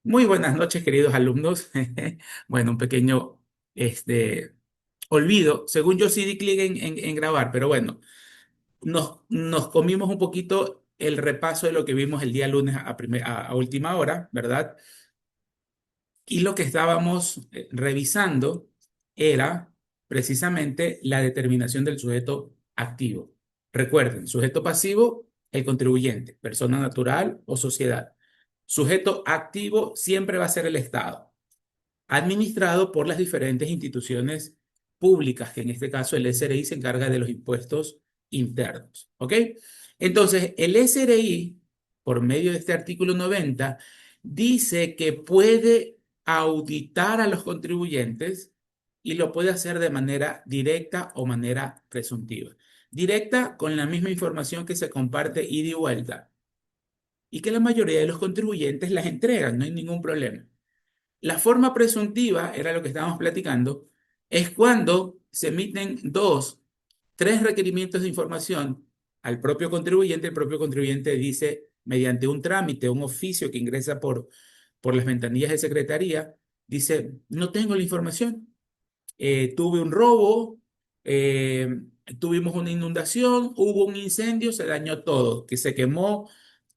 Muy buenas noches, queridos alumnos. Bueno, un pequeño este, olvido. Según yo sí di clic en grabar, pero bueno, nos comimos un poquito el repaso de lo que vimos el día lunes a última hora, ¿verdad? Y lo que estábamos revisando era precisamente la determinación del sujeto activo. Recuerden, sujeto pasivo, el contribuyente, persona natural o sociedad. Sujeto activo siempre va a ser el Estado, administrado por las diferentes instituciones públicas, que en este caso el SRI se encarga de los impuestos internos. ¿Ok? Entonces, el SRI, por medio de este artículo 90, dice que puede auditar a los contribuyentes y lo puede hacer de manera directa o manera presuntiva. Directa con la misma información que se comparte ida y vuelta y que la mayoría de los contribuyentes las entregan, no hay ningún problema. La forma presuntiva, era lo que estábamos platicando, es cuando se emiten dos, tres requerimientos de información al propio contribuyente. El propio contribuyente dice, mediante un trámite, un oficio que ingresa por las ventanillas de secretaría, dice, no tengo la información. Tuve un robo, eh, tuvimos una inundación, hubo un incendio, se dañó todo, que se quemó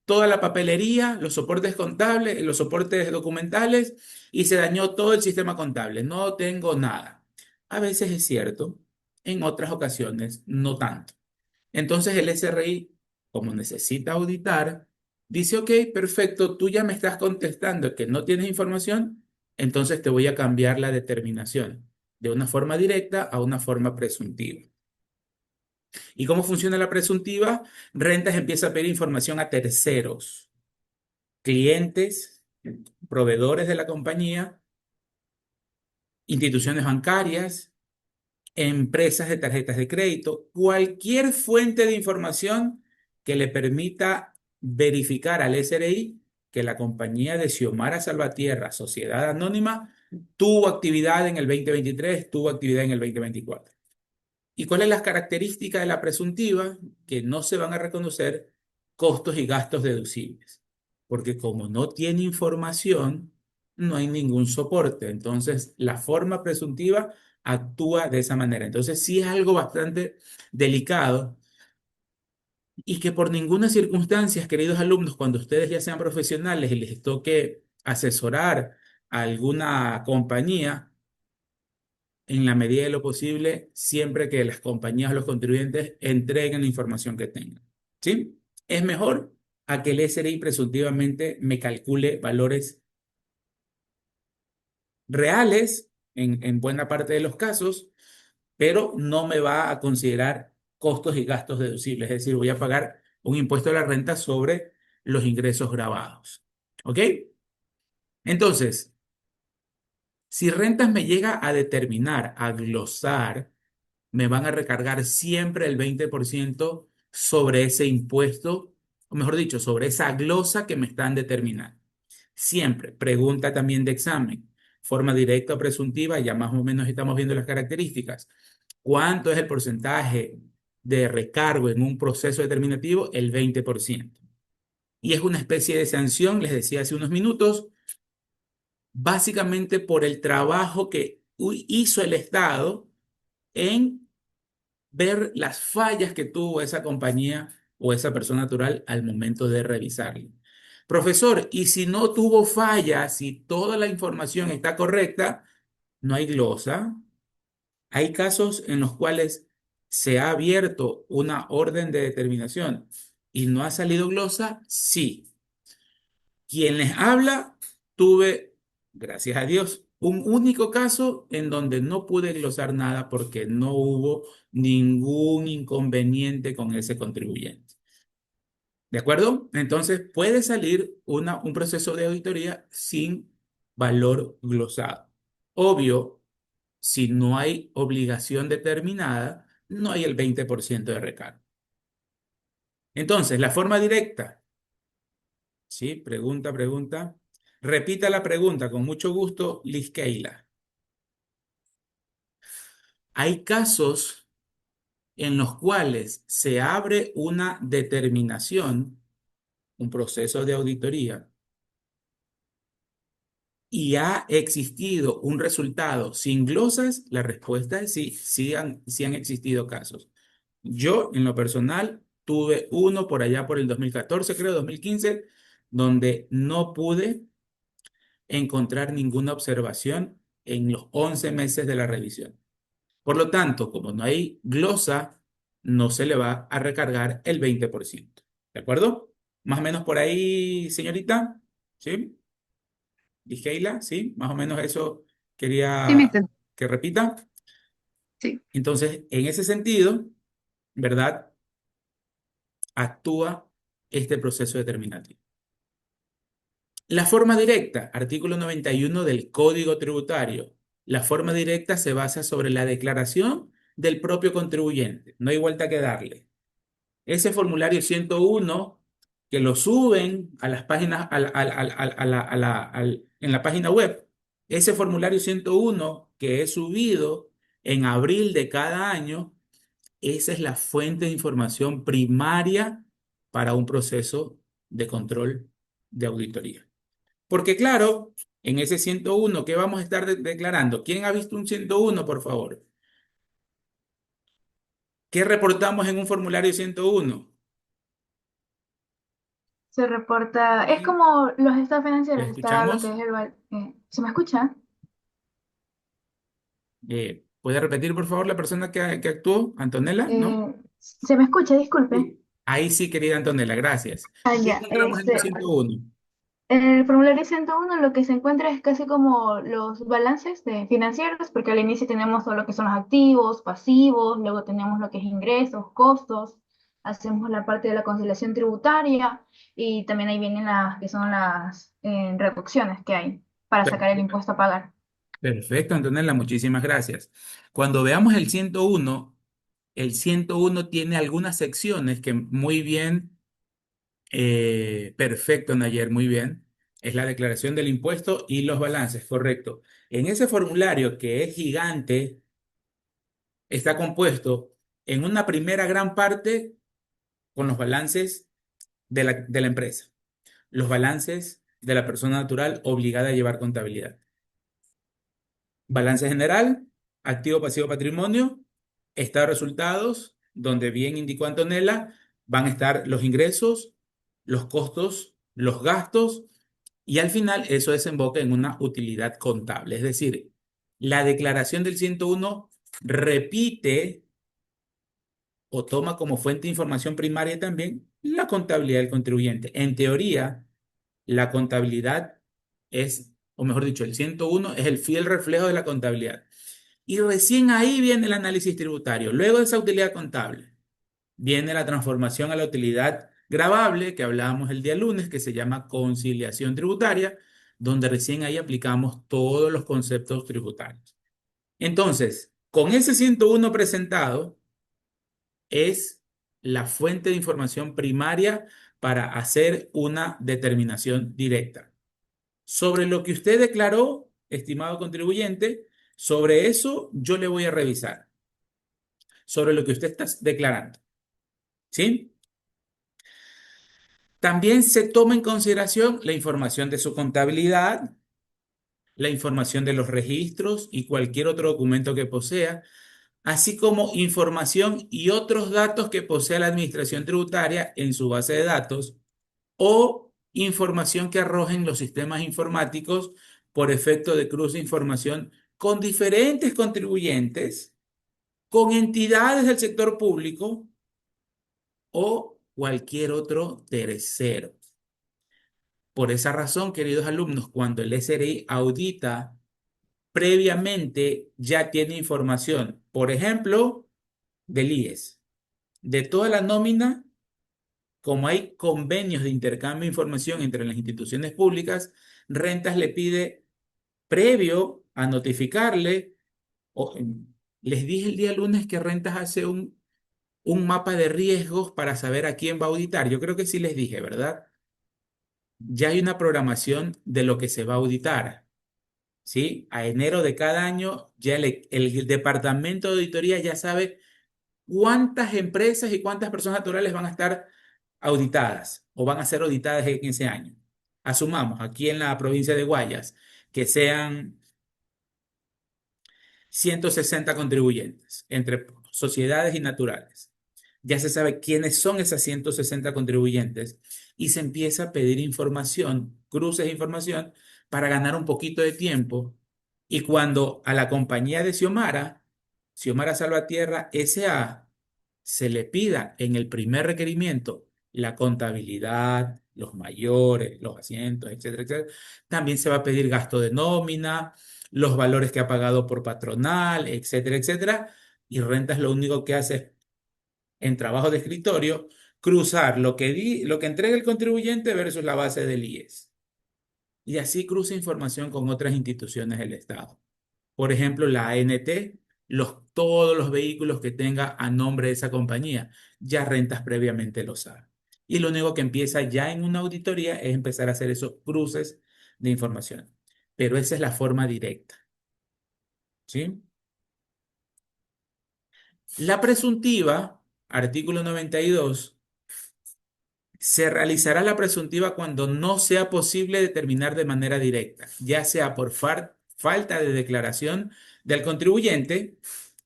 toda la papelería, los soportes contables, los soportes documentales y se dañó todo el sistema contable. No tengo nada. A veces es cierto, en otras ocasiones no tanto. Entonces el SRI, como necesita auditar, dice, ok, perfecto, tú ya me estás contestando que no tienes información, entonces te voy a cambiar la determinación de una forma directa a una forma presuntiva. ¿Y cómo funciona la presuntiva? Rentas empieza a pedir información a terceros, clientes, proveedores de la compañía, instituciones bancarias, empresas de tarjetas de crédito, cualquier fuente de información que le permita verificar al SRI que la compañía de Xiomara Salvatierra, Sociedad Anónima, tuvo actividad en el 2023, tuvo actividad en el 2024. ¿Y cuál es la característica de la presuntiva? Que no se van a reconocer costos y gastos deducibles, porque como no tiene información, no hay ningún soporte. Entonces, la forma presuntiva actúa de esa manera. Entonces, sí es algo bastante delicado y que por ninguna circunstancia, queridos alumnos, cuando ustedes ya sean profesionales y les toque asesorar a alguna compañía, en la medida de lo posible, siempre que las compañías o los contribuyentes entreguen la información que tengan. ¿Sí? Es mejor a que el SRI presuntivamente me calcule valores reales en buena parte de los casos, pero no me va a considerar costos y gastos deducibles. Es decir, voy a pagar un impuesto a la renta sobre los ingresos grabados. ¿Ok? Entonces, si rentas me llega a determinar, a glosar, me van a recargar siempre el 20% sobre ese impuesto, o mejor dicho, sobre esa glosa que me están determinando. Siempre. Pregunta también de examen. Forma directa o presuntiva, ya más o menos estamos viendo las características. ¿Cuánto es el porcentaje de recargo en un proceso determinativo? El 20%. Y es una especie de sanción, les decía hace unos minutos, básicamente por el trabajo que hizo el Estado en ver las fallas que tuvo esa compañía o esa persona natural al momento de revisarlo. Profesor, y si no tuvo fallas, si toda la información está correcta, no hay glosa. Hay casos en los cuales se ha abierto una orden de determinación y no ha salido glosa, sí. Quien les habla, tuve, gracias a Dios, un único caso en donde no pude glosar nada porque no hubo ningún inconveniente con ese contribuyente. ¿De acuerdo? Entonces puede salir un proceso de auditoría sin valor glosado. Obvio, si no hay obligación determinada, no hay el 20% de recargo. Entonces, la forma directa. Sí, pregunta, pregunta. Repita la pregunta con mucho gusto, Liz Keila. Hay casos en los cuales se abre una determinación, un proceso de auditoría, y ha existido un resultado sin glosas, la respuesta es sí, sí han existido casos. Yo, en lo personal, tuve uno por allá por el 2014, creo, 2015, donde no pude encontrar ninguna observación en los 11 meses de la revisión. Por lo tanto, como no hay glosa, no se le va a recargar el 20%. ¿De acuerdo? Más o menos por ahí, señorita. ¿Sí? Diskeila, ¿sí? Más o menos eso Sí, me quería entiendo. que repita. Sí. Entonces, en ese sentido, ¿verdad? Actúa este proceso determinativo. La forma directa, artículo 91 del Código Tributario. La forma directa se basa sobre la declaración del propio contribuyente. No hay vuelta que darle. Ese formulario 101 que lo suben a las páginas, en la página web, ese formulario 101 que es subido en abril de cada año, esa es la fuente de información primaria para un proceso de control de auditoría. Porque claro, en ese 101, ¿qué vamos a estar declarando? ¿Quién ha visto un 101, por favor? ¿Qué reportamos en un formulario 101? Se reporta, es ¿Sí? como los estados ¿Lo financieros, está lo que escuchamos? es ¿se me escucha? ¿Puede repetir, por favor, la persona que actuó? ¿Antonella? ¿No? ¿Se me escucha? Disculpe. Sí. Ahí sí, querida Antonella, gracias. Ah, ¿Qué ya, encontramos en un 101? en el formulario 101 lo que se encuentra es casi como los balances financieros, porque al inicio tenemos todo lo que son los activos, pasivos, luego tenemos lo que es ingresos, costos, hacemos la parte de la conciliación tributaria y también ahí vienen las que son las reducciones que hay para sacar el impuesto a pagar. Perfecto, Antonella, muchísimas gracias. Cuando veamos el 101 tiene algunas secciones que muy bien, perfecto, Nayer, muy bien. Es la declaración del impuesto y los balances, correcto. En ese formulario que es gigante, está compuesto en una primera gran parte con los balances de la empresa, los balances de la persona natural obligada a llevar contabilidad. Balance general, activo, pasivo, patrimonio, estado de resultados, donde bien indicó Antonella, van a estar los ingresos, los costos, los gastos, y al final eso desemboca en una utilidad contable. Es decir, la declaración del 101 repite o toma como fuente de información primaria también la contabilidad del contribuyente. En teoría, la contabilidad es, o mejor dicho, el 101 es el fiel reflejo de la contabilidad. Y recién ahí viene el análisis tributario. Luego de esa utilidad contable, viene la transformación a la utilidad gravable que hablábamos el día lunes, que se llama conciliación tributaria, donde recién ahí aplicamos todos los conceptos tributarios. Entonces, con ese 101 presentado, es la fuente de información primaria para hacer una determinación directa. Sobre lo que usted declaró, estimado contribuyente, sobre eso yo le voy a revisar, sobre lo que usted está declarando. ¿Sí? También se toma en consideración la información de su contabilidad, la información de los registros y cualquier otro documento que posea, así como información y otros datos que posea la Administración Tributaria en su base de datos o información que arrojen los sistemas informáticos por efecto de cruce de información con diferentes contribuyentes, con entidades del sector público o cualquier otro tercero. Por esa razón, queridos alumnos, cuando el SRI audita previamente ya tiene información, por ejemplo, del IES, de toda la nómina, como hay convenios de intercambio de información entre las instituciones públicas, Rentas le pide previo a notificarle, o, les dije el día lunes que Rentas hace un mapa de riesgos para saber a quién va a auditar. Yo creo que sí les dije, ¿verdad? Ya hay una programación de lo que se va a auditar, ¿sí? A enero de cada año ya el departamento de auditoría ya sabe cuántas empresas y cuántas personas naturales van a estar auditadas o van a ser auditadas en ese año. Asumamos, aquí en la provincia de Guayas, que sean 160 contribuyentes entre sociedades y naturales. Ya se sabe quiénes son esas 160 contribuyentes y se empieza a pedir información, cruces de información, para ganar un poquito de tiempo. Y cuando a la compañía de Xiomara, Xiomara Salvatierra S.A., se le pida en el primer requerimiento la contabilidad, los mayores, los asientos, etcétera, etcétera, también se va a pedir gasto de nómina, los valores que ha pagado por patronal, etcétera, etcétera. Y rentas lo único que hace en trabajo de escritorio, cruzar lo que entrega el contribuyente versus la base del IES. Y así cruza información con otras instituciones del Estado. Por ejemplo, la ANT, todos los vehículos que tenga a nombre de esa compañía, ya rentas previamente lo sabe. Y lo único que empieza ya en una auditoría es empezar a hacer esos cruces de información. Pero esa es la forma directa, ¿sí? La presuntiva, artículo 92. Se realizará la presuntiva cuando no sea posible determinar de manera directa, ya sea por falta de declaración del contribuyente,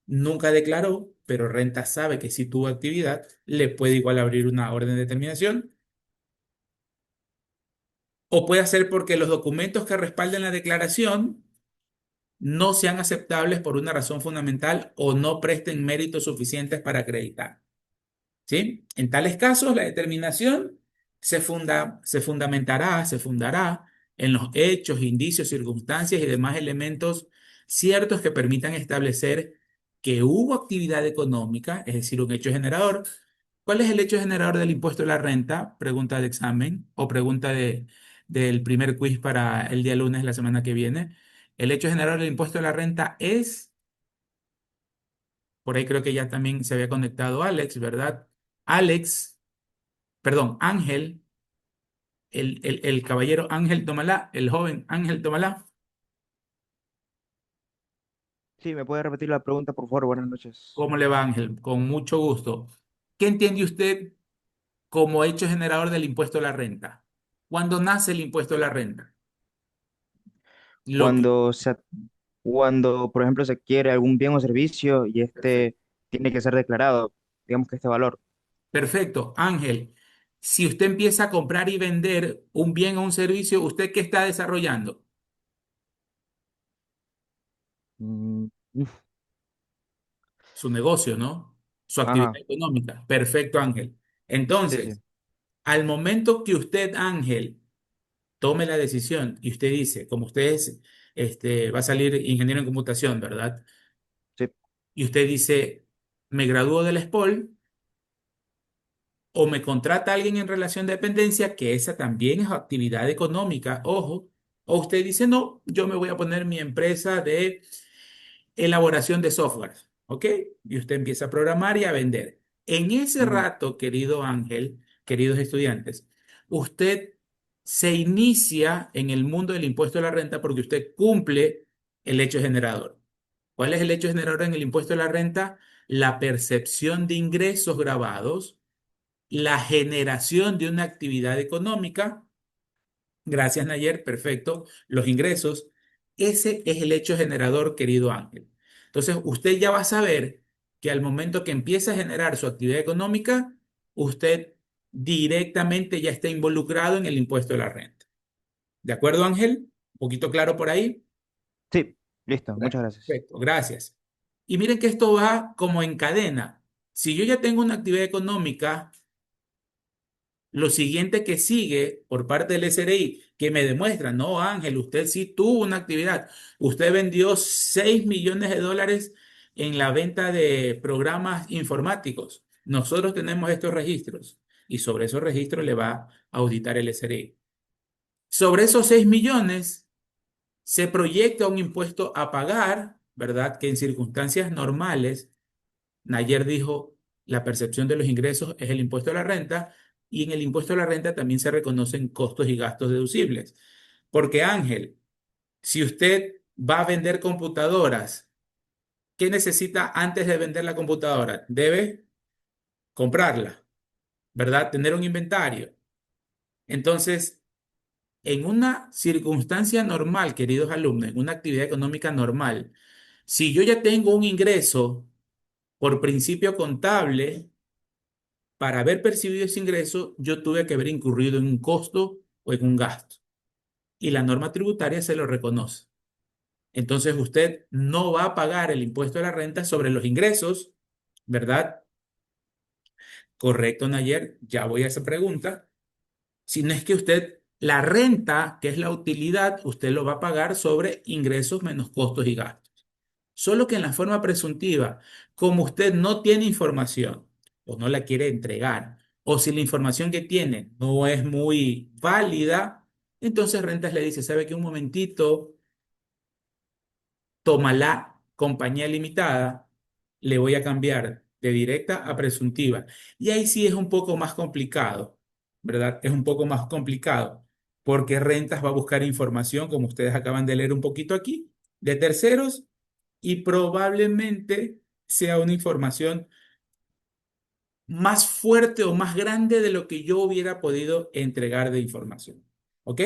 nunca declaró, pero Renta sabe que si tuvo actividad, le puede igual abrir una orden de determinación, o puede ser porque los documentos que respalden la declaración no sean aceptables por una razón fundamental o no presten méritos suficientes para acreditar. ¿Sí? En tales casos, la determinación se fundará en los hechos, indicios, circunstancias y demás elementos ciertos que permitan establecer que hubo actividad económica, es decir, un hecho generador. ¿Cuál es el hecho generador del impuesto a la renta? Pregunta de examen o pregunta del primer quiz para el día lunes, la semana que viene. El hecho generador del impuesto a la renta es, por ahí creo que ya también se había conectado Alex, ¿verdad? Alex, perdón, Ángel, el caballero Ángel Tomalá, el joven Ángel Tomalá. Sí, ¿me puede repetir la pregunta, por favor? Buenas noches. ¿Cómo le va, Ángel? Con mucho gusto. ¿Qué entiende usted como hecho generador del impuesto a la renta? ¿Cuándo nace el impuesto a la renta? Lo que, Cuando cuando, por ejemplo, se adquiere algún bien o servicio y perfecto. este tiene que ser declarado, digamos que este valor. Perfecto, Ángel. Si usted empieza a comprar y vender un bien o un servicio, ¿usted qué está desarrollando? Mm, uf, Su negocio, ¿no? Su actividad ajá, económica. Perfecto, Ángel. sí, sí, Entonces, al momento que usted, Ángel, tome la decisión y usted dice, como usted es, va a salir ingeniero en computación, ¿verdad? sí. Y usted dice, me gradúo de la SPOL o me contrata alguien en relación de dependencia, que esa también es actividad económica, ojo, o usted dice, no, yo me voy a poner mi empresa de elaboración de software, ¿ok? Y usted empieza a programar y a vender. En ese Ujú, rato, querido Ángel, queridos estudiantes, usted se inicia en el mundo del impuesto a la renta porque usted cumple el hecho generador. ¿Cuál es el hecho generador en el impuesto a la renta? La percepción de ingresos grabados, la generación de una actividad económica. Gracias, Nayer. Perfecto. Los ingresos. Ese es el hecho generador, querido Ángel. Entonces, usted ya va a saber que al momento que empieza a generar su actividad económica, usted directamente ya está involucrado en el impuesto de la renta. ¿De acuerdo, Ángel? ¿Un poquito claro por ahí? sí, listo, muchas gracias. Perfecto, gracias. Y miren que esto va como en cadena. Si yo ya tengo una actividad económica, lo siguiente que sigue por parte del SRI, que me demuestra, no, Ángel, usted sí tuvo una actividad. Usted vendió 6 millones de dólares en la venta de programas informáticos. Nosotros tenemos estos registros y sobre esos registros le va a auditar el SRI. Sobre esos 6 millones se proyecta un impuesto a pagar, ¿verdad? Que en circunstancias normales Nayer dijo, la percepción de los ingresos es el impuesto a la renta y en el impuesto a la renta también se reconocen costos y gastos deducibles. Porque Ángel, si usted va a vender computadoras, ¿qué necesita antes de vender la computadora? Debe comprarla, ¿verdad? Tener un inventario. Entonces, en una circunstancia normal, queridos alumnos, en una actividad económica normal, si yo ya tengo un ingreso por principio contable, para haber percibido ese ingreso, yo tuve que haber incurrido en un costo o en un gasto. Y la norma tributaria se lo reconoce. Entonces usted no va a pagar el impuesto de la renta sobre los ingresos, ¿verdad? Correcto, Nayer. Ya voy a esa pregunta. Si no es que usted, la renta, que es la utilidad, usted lo va a pagar sobre ingresos menos costos y gastos. Solo que en la forma presuntiva, como usted no tiene información o no la quiere entregar, o si la información que tiene no es muy válida, entonces Rentas le dice, ¿sabe qué? Un momentito, toma la compañía limitada, le voy a cambiar de directa a presuntiva. Y ahí sí es un poco más complicado, ¿verdad? Es un poco más complicado, porque Rentas va a buscar información, como ustedes acaban de leer un poquito aquí, de terceros y probablemente sea una información más fuerte o más grande de lo que yo hubiera podido entregar de información. ¿Ok?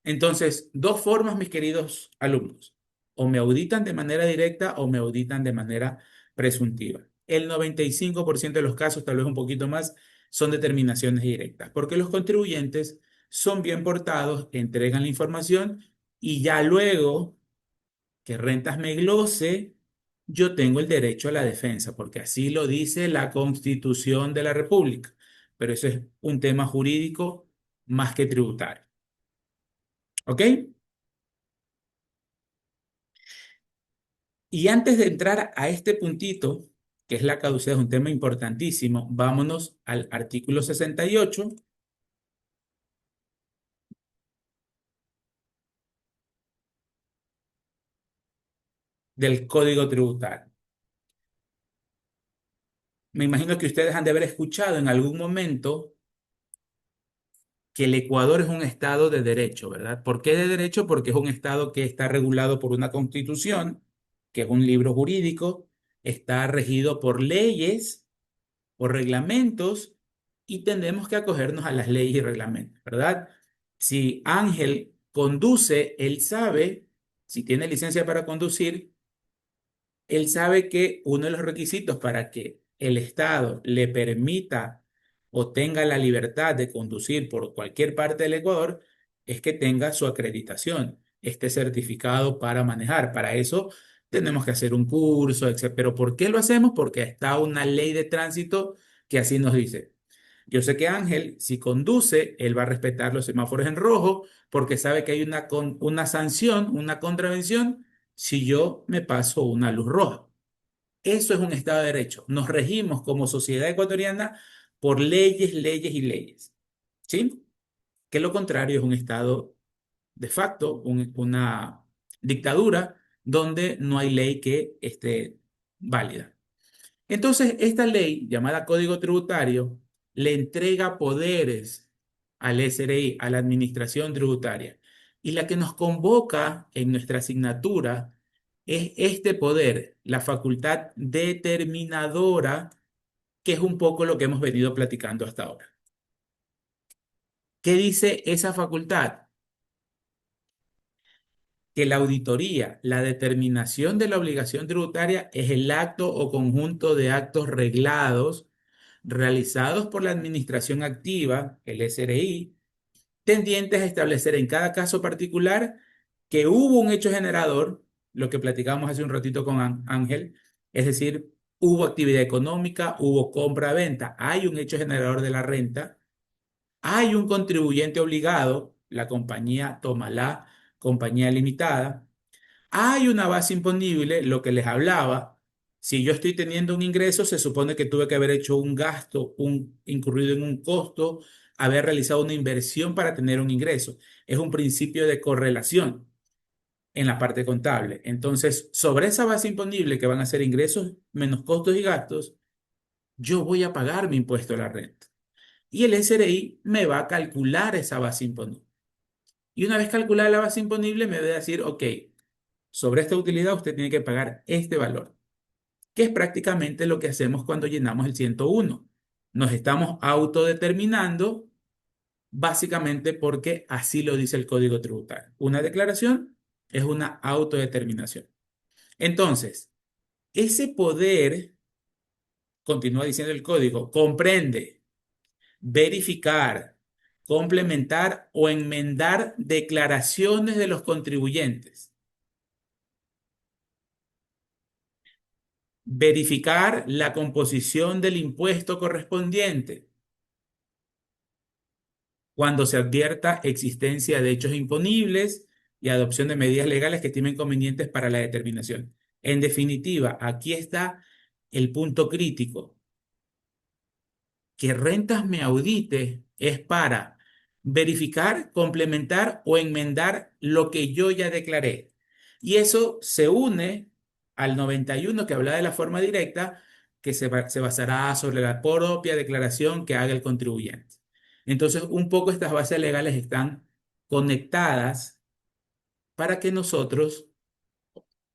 Entonces, dos formas, mis queridos alumnos. O me auditan de manera directa o me auditan de manera presuntiva. El 95% de los casos, tal vez un poquito más, son determinaciones directas, porque los contribuyentes son bien portados, entregan la información y ya luego que Rentas me glose, yo tengo el derecho a la defensa, porque así lo dice la Constitución de la República. Pero eso es un tema jurídico más que tributario. ¿Ok? Y antes de entrar a este puntito, que es la caducidad, es un tema importantísimo, vámonos al artículo 68 del Código Tributario. Me imagino que ustedes han de haber escuchado en algún momento que el Ecuador es un estado de derecho, ¿verdad? ¿Por qué de derecho? Porque es un estado que está regulado por una constitución, que es un libro jurídico, está regido por leyes, por reglamentos, y tenemos que acogernos a las leyes y reglamentos, ¿verdad? Si Ángel conduce, él sabe, si tiene licencia para conducir, él sabe que uno de los requisitos para que el Estado le permita o tenga la libertad de conducir por cualquier parte del Ecuador es que tenga su acreditación, esté certificado para manejar. Para eso tenemos que hacer un curso, etc. Pero ¿por qué lo hacemos? Porque está una ley de tránsito que así nos dice. Yo sé que Ángel, si conduce, él va a respetar los semáforos en rojo porque sabe que hay una sanción, una contravención si yo me paso una luz roja. Eso es un Estado de Derecho. Nos regimos como sociedad ecuatoriana por leyes, leyes y leyes. ¿Sí? Que lo contrario es un Estado de facto, una dictadura donde no hay ley que esté válida. Entonces, esta ley llamada Código Tributario le entrega poderes al SRI, a la Administración Tributaria. Y la que nos convoca en nuestra asignatura es este poder, la facultad determinadora, que es un poco lo que hemos venido platicando hasta ahora. ¿Qué dice esa facultad? Que la auditoría, la determinación de la obligación tributaria es el acto o conjunto de actos reglados realizados por la administración activa, el SRI, tendientes a establecer en cada caso particular que hubo un hecho generador, lo que platicamos hace un ratito con Ángel, es decir, hubo actividad económica, hubo compra-venta, hay un hecho generador de la renta, hay un contribuyente obligado, la compañía Tomalá, compañía limitada, hay una base imponible, lo que les hablaba. Si yo estoy teniendo un ingreso, se supone que tuve que haber hecho un gasto, incurrido en un costo, haber realizado una inversión para tener un ingreso. Es un principio de correlación en la parte contable. Entonces, sobre esa base imponible que van a ser ingresos menos costos y gastos, yo voy a pagar mi impuesto a la renta. Y el SRI me va a calcular esa base imponible. Y una vez calculada la base imponible, me va a decir, ok, sobre esta utilidad usted tiene que pagar este valor, que es prácticamente lo que hacemos cuando llenamos el 101. Nos estamos autodeterminando básicamente porque así lo dice el Código Tributario. Una declaración es una autodeterminación. Entonces, ese poder, continúa diciendo el código, comprende verificar, complementar o enmendar declaraciones de los contribuyentes, verificar la composición del impuesto correspondiente cuando se advierta existencia de hechos imponibles y adopción de medidas legales que estimen convenientes para la determinación. En definitiva, aquí está el punto crítico. Que Rentas me audite es para verificar, complementar o enmendar lo que yo ya declaré. Y eso se une al 91 que habla de la forma directa, que se basará sobre la propia declaración que haga el contribuyente. Entonces, un poco estas bases legales están conectadas para que nosotros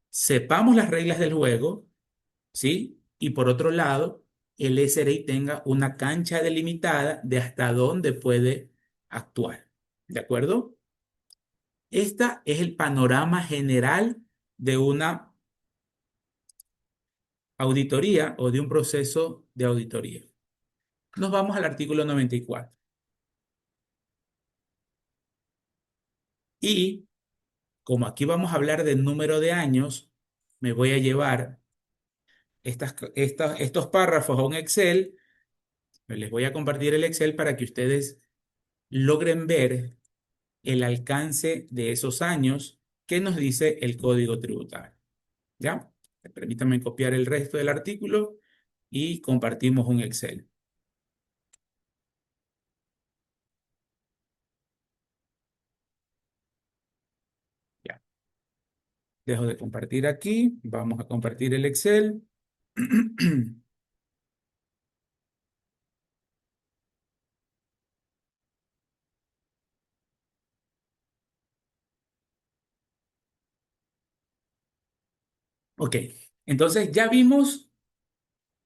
sepamos las reglas del juego, ¿sí? Y por otro lado, el SRI tenga una cancha delimitada de hasta dónde puede actuar. ¿De acuerdo? Este es el panorama general de una auditoría o de un proceso de auditoría. Nos vamos al artículo 94. Y como aquí vamos a hablar del número de años, me voy a llevar estos párrafos a un Excel. Les voy a compartir el Excel para que ustedes logren ver el alcance de esos años que nos dice el Código Tributario. ¿Ya? Permítanme copiar el resto del artículo y compartimos un Excel. Ya. Dejo de compartir aquí. Vamos a compartir el Excel. Ok. Entonces ya vimos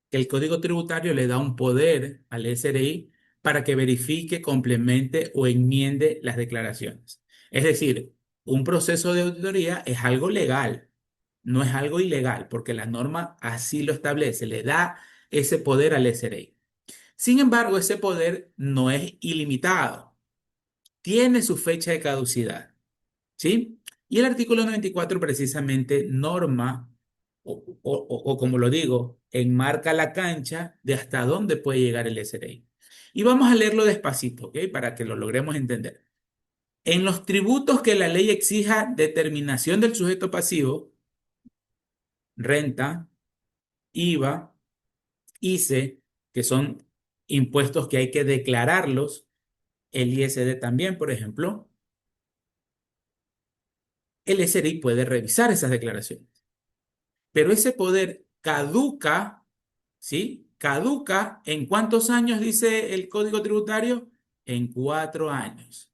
que el Código Tributario le da un poder al SRI para que verifique, complemente o enmiende las declaraciones. Es decir, un proceso de auditoría es algo legal, no es algo ilegal, porque la norma así lo establece, le da ese poder al SRI. Sin embargo, ese poder no es ilimitado, tiene su fecha de caducidad. ¿Sí? Y el artículo 94 precisamente norma, o como lo digo, enmarca la cancha de hasta dónde puede llegar el SRI. Y vamos a leerlo despacito, ¿ok? Para que lo logremos entender. En los tributos que la ley exija determinación del sujeto pasivo, renta, IVA, ICE, que son impuestos que hay que declararlos, el ISD también, por ejemplo, el SRI puede revisar esas declaraciones. Pero ese poder caduca, ¿sí? Caduca ¿en cuántos años dice el Código Tributario? En 4 años.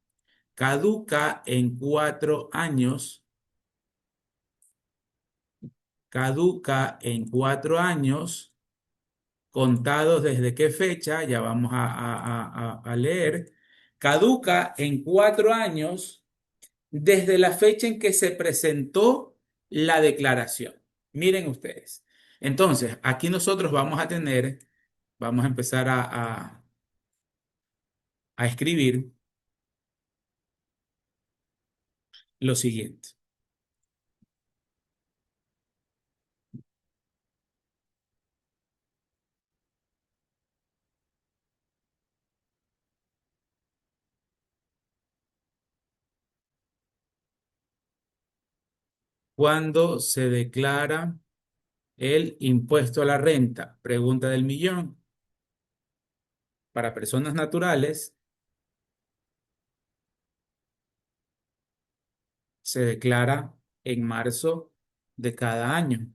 Caduca en 4 años. Caduca en 4 años. Contados desde qué fecha, ya vamos a leer. Caduca en 4 años desde la fecha en que se presentó la declaración. Miren ustedes. Entonces, aquí nosotros vamos a empezar a escribir lo siguiente. ¿Cuándo se declara el impuesto a la renta? Pregunta del millón. Para personas naturales se declara en marzo de cada año.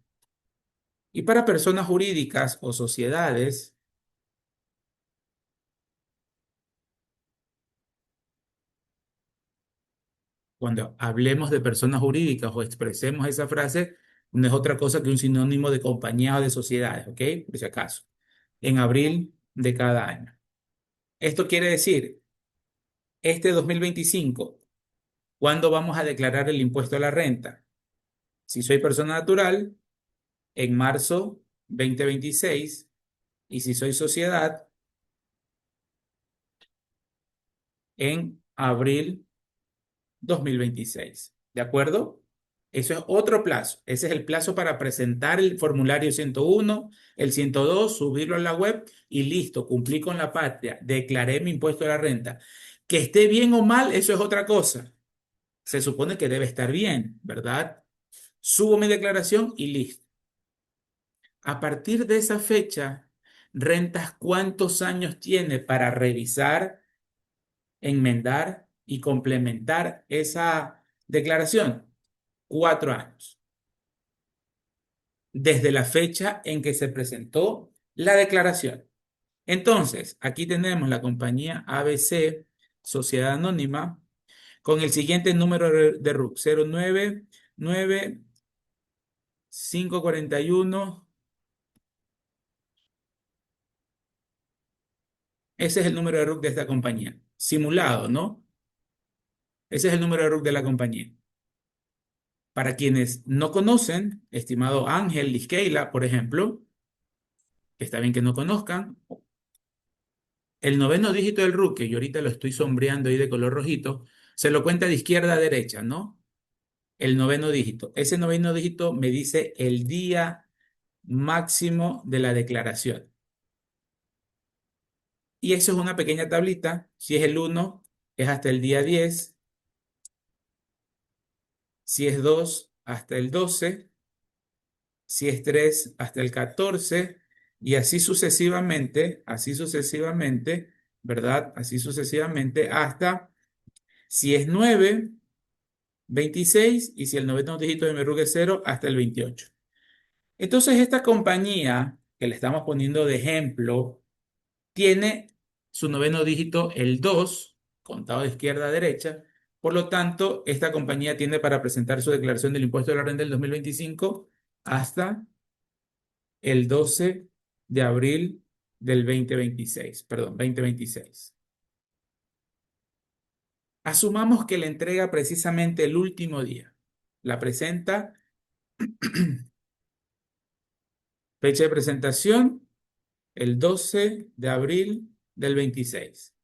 Y para personas jurídicas o sociedades, cuando hablemos de personas jurídicas o expresemos esa frase, no es otra cosa que un sinónimo de compañía o de sociedades, ¿ok? Por si acaso. En abril de cada año. Esto quiere decir Este 2025, ¿cuándo vamos a declarar el impuesto a la renta? Si soy persona natural, en marzo 2026, y si soy sociedad, en abril 2026. ¿De acuerdo? Eso es otro plazo. Ese es el plazo para presentar el formulario 101, el 102, subirlo a la web y listo, cumplí con la patria, declaré mi impuesto a la renta. Que esté bien o mal, eso es otra cosa. Se supone que debe estar bien, ¿verdad? Subo mi declaración y listo. A partir de esa fecha, rentas, ¿cuántos años tiene para revisar, enmendar y complementar esa declaración? 4 años. Desde la fecha en que se presentó la declaración. Entonces, aquí tenemos la compañía ABC, Sociedad Anónima, con el siguiente número de RUC: 099541. Ese es el número de RUC de esta compañía. Simulado, ¿no? Ese es el número de RUC de la compañía. Para quienes no conocen, estimado Ángel Liskeila, por ejemplo, que está bien que no conozcan, el noveno dígito del RUC, que yo ahorita lo estoy sombreando ahí de color rojito, se lo cuenta de izquierda a derecha, ¿no? El noveno dígito. Ese noveno dígito me dice el día máximo de la declaración. Y eso es una pequeña tablita. Si es el 1, es hasta el día 10. Si es 2, hasta el 12. Si es 3, hasta el 14. Y así sucesivamente, ¿verdad? Así sucesivamente hasta, si es 9, 26, y si el noveno dígito de mi RUC es 0, hasta el 28. Entonces, esta compañía que le estamos poniendo de ejemplo tiene su noveno dígito el 2, contado de izquierda a derecha. Por lo tanto, esta compañía tiene para presentar su declaración del impuesto de la renta del 2025 hasta el 12 de abril del 2026, perdón, 2026. Asumamos que la entrega precisamente el último día. La presenta, fecha de presentación, el 12 de abril del 26.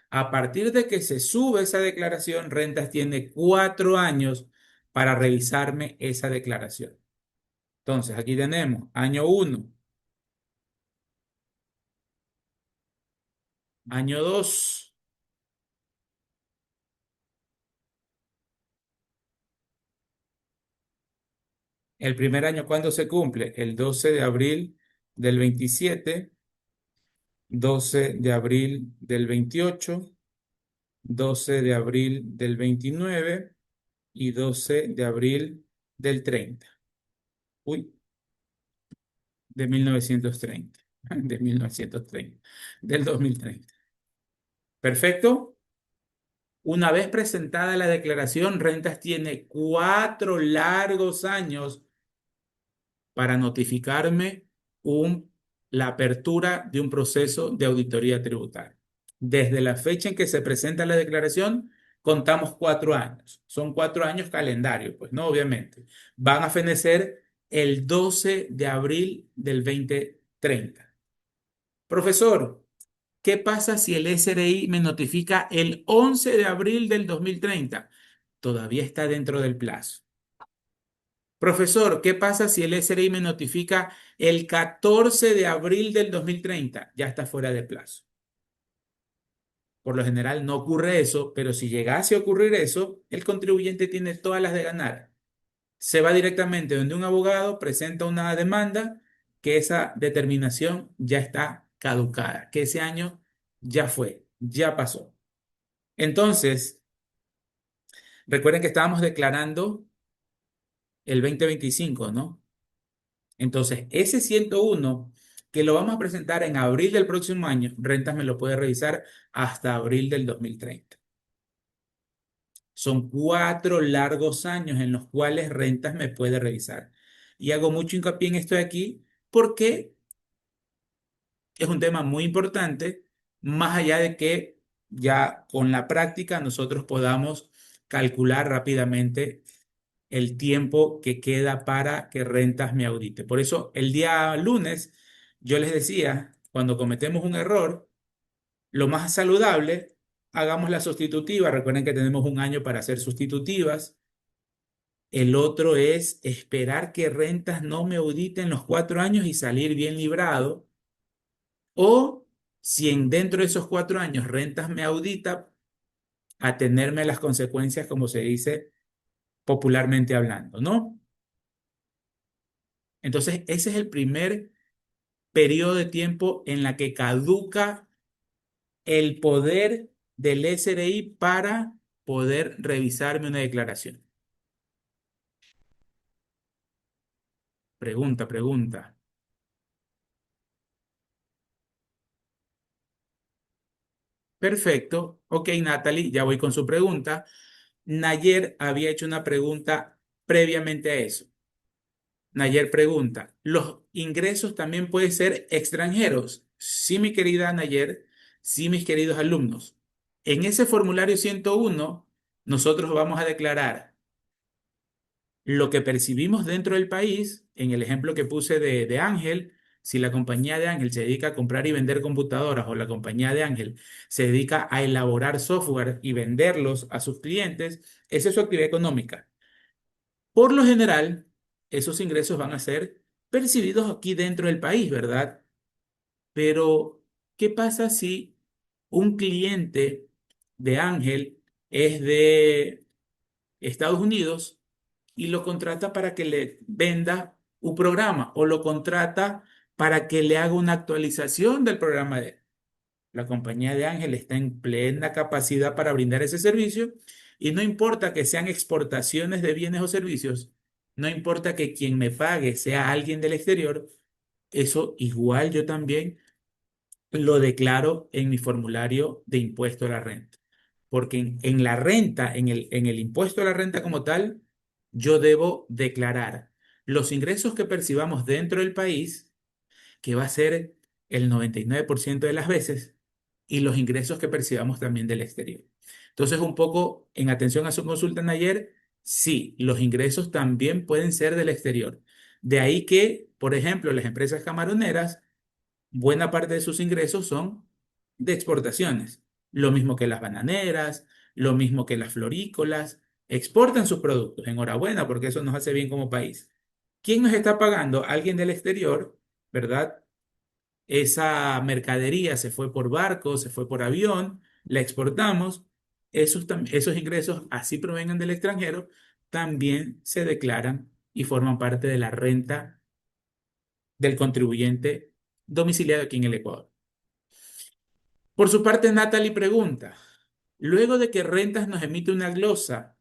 A partir de que se sube esa declaración, Rentas tiene 4 años para revisarme esa declaración. Entonces, aquí tenemos año 1, año 2. El primer año, ¿cuándo se cumple? El 12 de abril del 27, 12 de abril del 28, 12 de abril del 29 y 12 de abril del 30. Uy, de 1930, de 1930, del 2030. ¿Perfecto? Una vez presentada la declaración, Rentas tiene 4 largos años para notificarme un, la apertura de un proceso de auditoría tributaria. Desde la fecha en que se presenta la declaración, contamos 4 años. Son 4 años calendario, pues no, obviamente. Van a fenecer el 12 de abril del 2030. Profesor, ¿qué pasa si el SRI me notifica el 11 de abril del 2030? Todavía está dentro del plazo. Profesor, ¿qué pasa si el SRI me notifica el 14 de abril del 2030? Ya está fuera de plazo. Por lo general no ocurre eso, pero si llegase a ocurrir eso, el contribuyente tiene todas las de ganar. Se va directamente donde un abogado, presenta una demanda, que esa determinación ya está caducada, que ese año ya fue, ya pasó. Entonces, recuerden que estábamos declarando el 2025, ¿no? Entonces, ese 101 que lo vamos a presentar en abril del próximo año, Rentas me lo puede revisar hasta abril del 2030. Son 4 largos años en los cuales Rentas me puede revisar. Y hago mucho hincapié en esto de aquí porque es un tema muy importante, más allá de que ya con la práctica nosotros podamos calcular rápidamente el tiempo que queda para que Rentas me audite. Por eso el día lunes yo les decía, cuando cometemos un error, lo más saludable, hagamos la sustitutiva. Recuerden que tenemos un año para hacer sustitutivas. El otro es esperar que Rentas no me auditen los 4 años y salir bien librado. O si dentro de esos 4 años Rentas me audita, atenerme a las consecuencias, como se dice popularmente hablando, ¿no? Entonces, ese es el primer periodo de tiempo en la que caduca el poder del SRI para poder revisarme una declaración. Pregunta, pregunta. Perfecto. Ok, Natalie, ya voy con su pregunta. Nayer había hecho una pregunta previamente a eso. Nayer pregunta, ¿los ingresos también pueden ser extranjeros? Sí, mi querida Nayer, sí, mis queridos alumnos. En ese formulario 101, nosotros vamos a declarar lo que percibimos dentro del país. En el ejemplo que puse de Ángel, si la compañía de Ángel se dedica a comprar y vender computadoras o la compañía de Ángel se dedica a elaborar software y venderlos a sus clientes, esa es su actividad económica. Por lo general, esos ingresos van a ser percibidos aquí dentro del país, ¿verdad? Pero, ¿qué pasa si un cliente de Ángel es de Estados Unidos y lo contrata para que le venda un programa o lo contrata para que le haga una actualización del programa de él? La compañía de Ángel está en plena capacidad para brindar ese servicio y no importa que sean exportaciones de bienes o servicios, no importa que quien me pague sea alguien del exterior, eso igual yo también lo declaro en mi formulario de impuesto a la renta. Porque en la renta, en el impuesto a la renta como tal, yo debo declarar los ingresos que percibamos dentro del país, que va a ser el 99% de las veces, y los ingresos que percibamos también del exterior. Entonces, un poco en atención a su consulta en ayer, sí, los ingresos también pueden ser del exterior. De ahí que, por ejemplo, las empresas camaroneras, buena parte de sus ingresos son de exportaciones. Lo mismo que las bananeras, lo mismo que las florícolas, exportan sus productos. Enhorabuena, porque eso nos hace bien como país. ¿Quién nos está pagando? Alguien del exterior, ¿verdad? Esa mercadería se fue por barco, se fue por avión, la exportamos. Esos ingresos, así provengan del extranjero, también se declaran y forman parte de la renta del contribuyente domiciliado aquí en el Ecuador. Por su parte, Natalie pregunta, luego de que Rentas nos emite una glosa,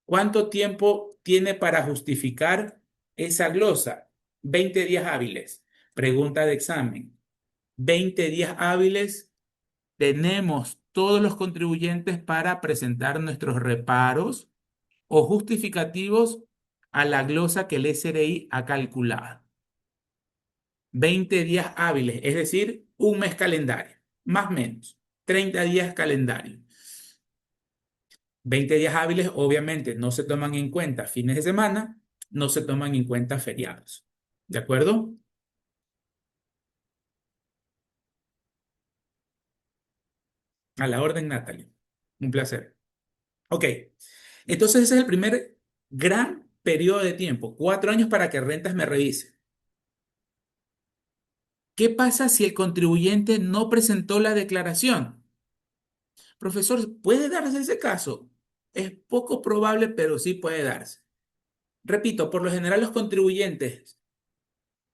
¿cuánto tiempo tiene para justificar esa glosa? 20 días hábiles. Pregunta de examen. 20 días hábiles tenemos todos los contribuyentes para presentar nuestros reparos o justificativos a la glosa que el SRI ha calculado. 20 días hábiles, es decir, un mes calendario, más o menos, 30 días calendario. 20 días hábiles, obviamente, no se toman en cuenta fines de semana, no se toman en cuenta feriados. ¿De acuerdo? A la orden, Natalie. Un placer. Ok, entonces ese es el primer gran periodo de tiempo, 4 años para que Rentas me revise. ¿Qué pasa si el contribuyente no presentó la declaración? Profesor, ¿puede darse ese caso? Es poco probable, pero sí puede darse. Repito, por lo general los contribuyentes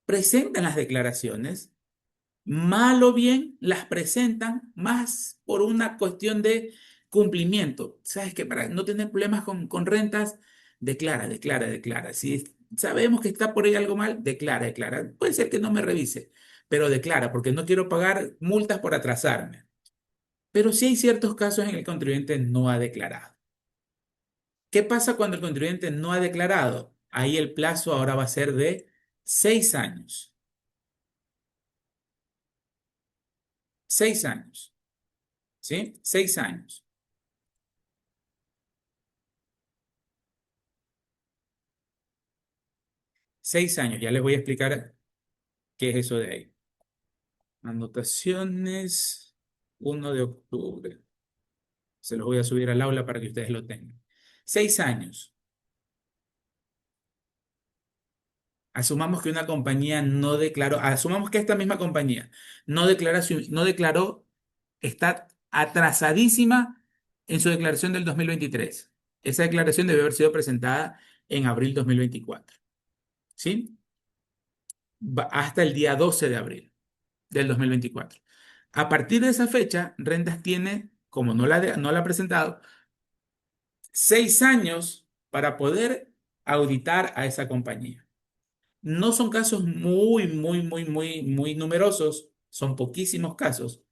presentan las declaraciones, mal o bien las presentan más por una cuestión de cumplimiento. Sabes que para no tener problemas con rentas, declara, declara, declara. Si sabemos que está por ahí algo mal, declara, declara. Puede ser que no me revise, pero declara, porque no quiero pagar multas por atrasarme. Pero sí hay ciertos casos en el que el contribuyente no ha declarado. ¿Qué pasa cuando el contribuyente no ha declarado? Ahí el plazo ahora va a ser de 6 años. 6 años. ¿sí? 6 años. 6 años, ya les voy a explicar qué es eso de ahí. Anotaciones, 1 de octubre. Se los voy a subir al aula para que ustedes lo tengan. 6 años. Asumamos que una compañía no declaró, asumamos que esta misma compañía no declaró, está atrasadísima en su declaración del 2023. Esa declaración debe haber sido presentada en abril 2024, ¿sí? Hasta el día 12 de abril del 2024. A partir de esa fecha, Rentas tiene, como no la ha presentado, 6 años para poder auditar a esa compañía. No son casos muy, muy, muy, muy, muy numerosos, son poquísimos casos,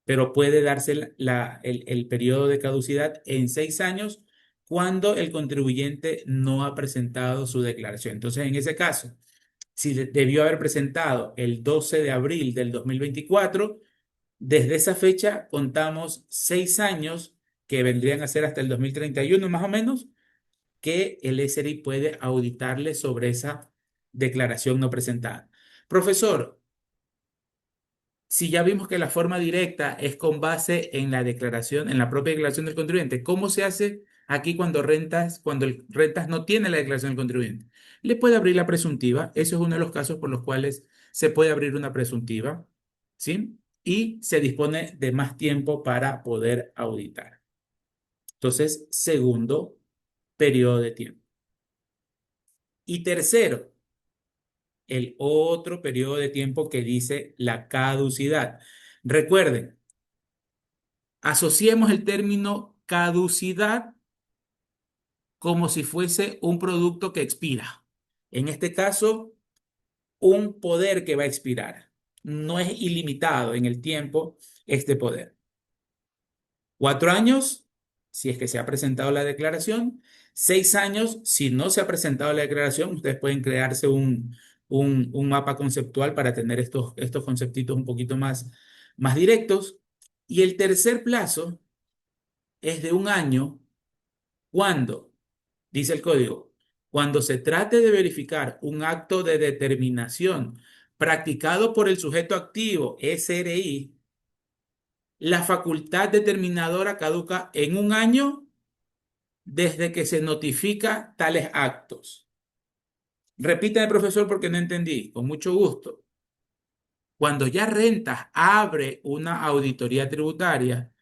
pero puede darse el periodo de caducidad en 6 años cuando el contribuyente no ha presentado su declaración. Entonces, en ese caso, si debió haber presentado el 12 de abril del 2024, desde esa fecha contamos 6 años que vendrían a ser hasta el 2031 más o menos, que el SRI puede auditarle sobre esa declaración no presentada. Profesor, si ya vimos que la forma directa es con base en la declaración, en la propia declaración del contribuyente, ¿cómo se hace aquí cuando el rentas no tiene la declaración del contribuyente? Le puede abrir la presuntiva, eso es uno de los casos por los cuales se puede abrir una presuntiva, ¿sí? Y se dispone de más tiempo para poder auditar. Entonces, segundo periodo de tiempo. Y tercero, el otro periodo de tiempo que dice la caducidad. Recuerden, asociemos el término caducidad como si fuese un producto que expira. En este caso, un poder que va a expirar. No es ilimitado en el tiempo este poder. 4 años, si es que se ha presentado la declaración. 6 años, si no se ha presentado la declaración, ustedes pueden crearse un mapa conceptual para tener estos conceptitos un poquito más directos. Y el tercer plazo es de 1 año cuando, dice el código, cuando se trate de verificar un acto de determinación practicado por el sujeto activo, SRI, la facultad determinadora caduca en 1 año desde que se notifica tales actos. Repítame, profesor, porque no entendí. Con mucho gusto. Cuando ya Rentas abre una auditoría tributaria,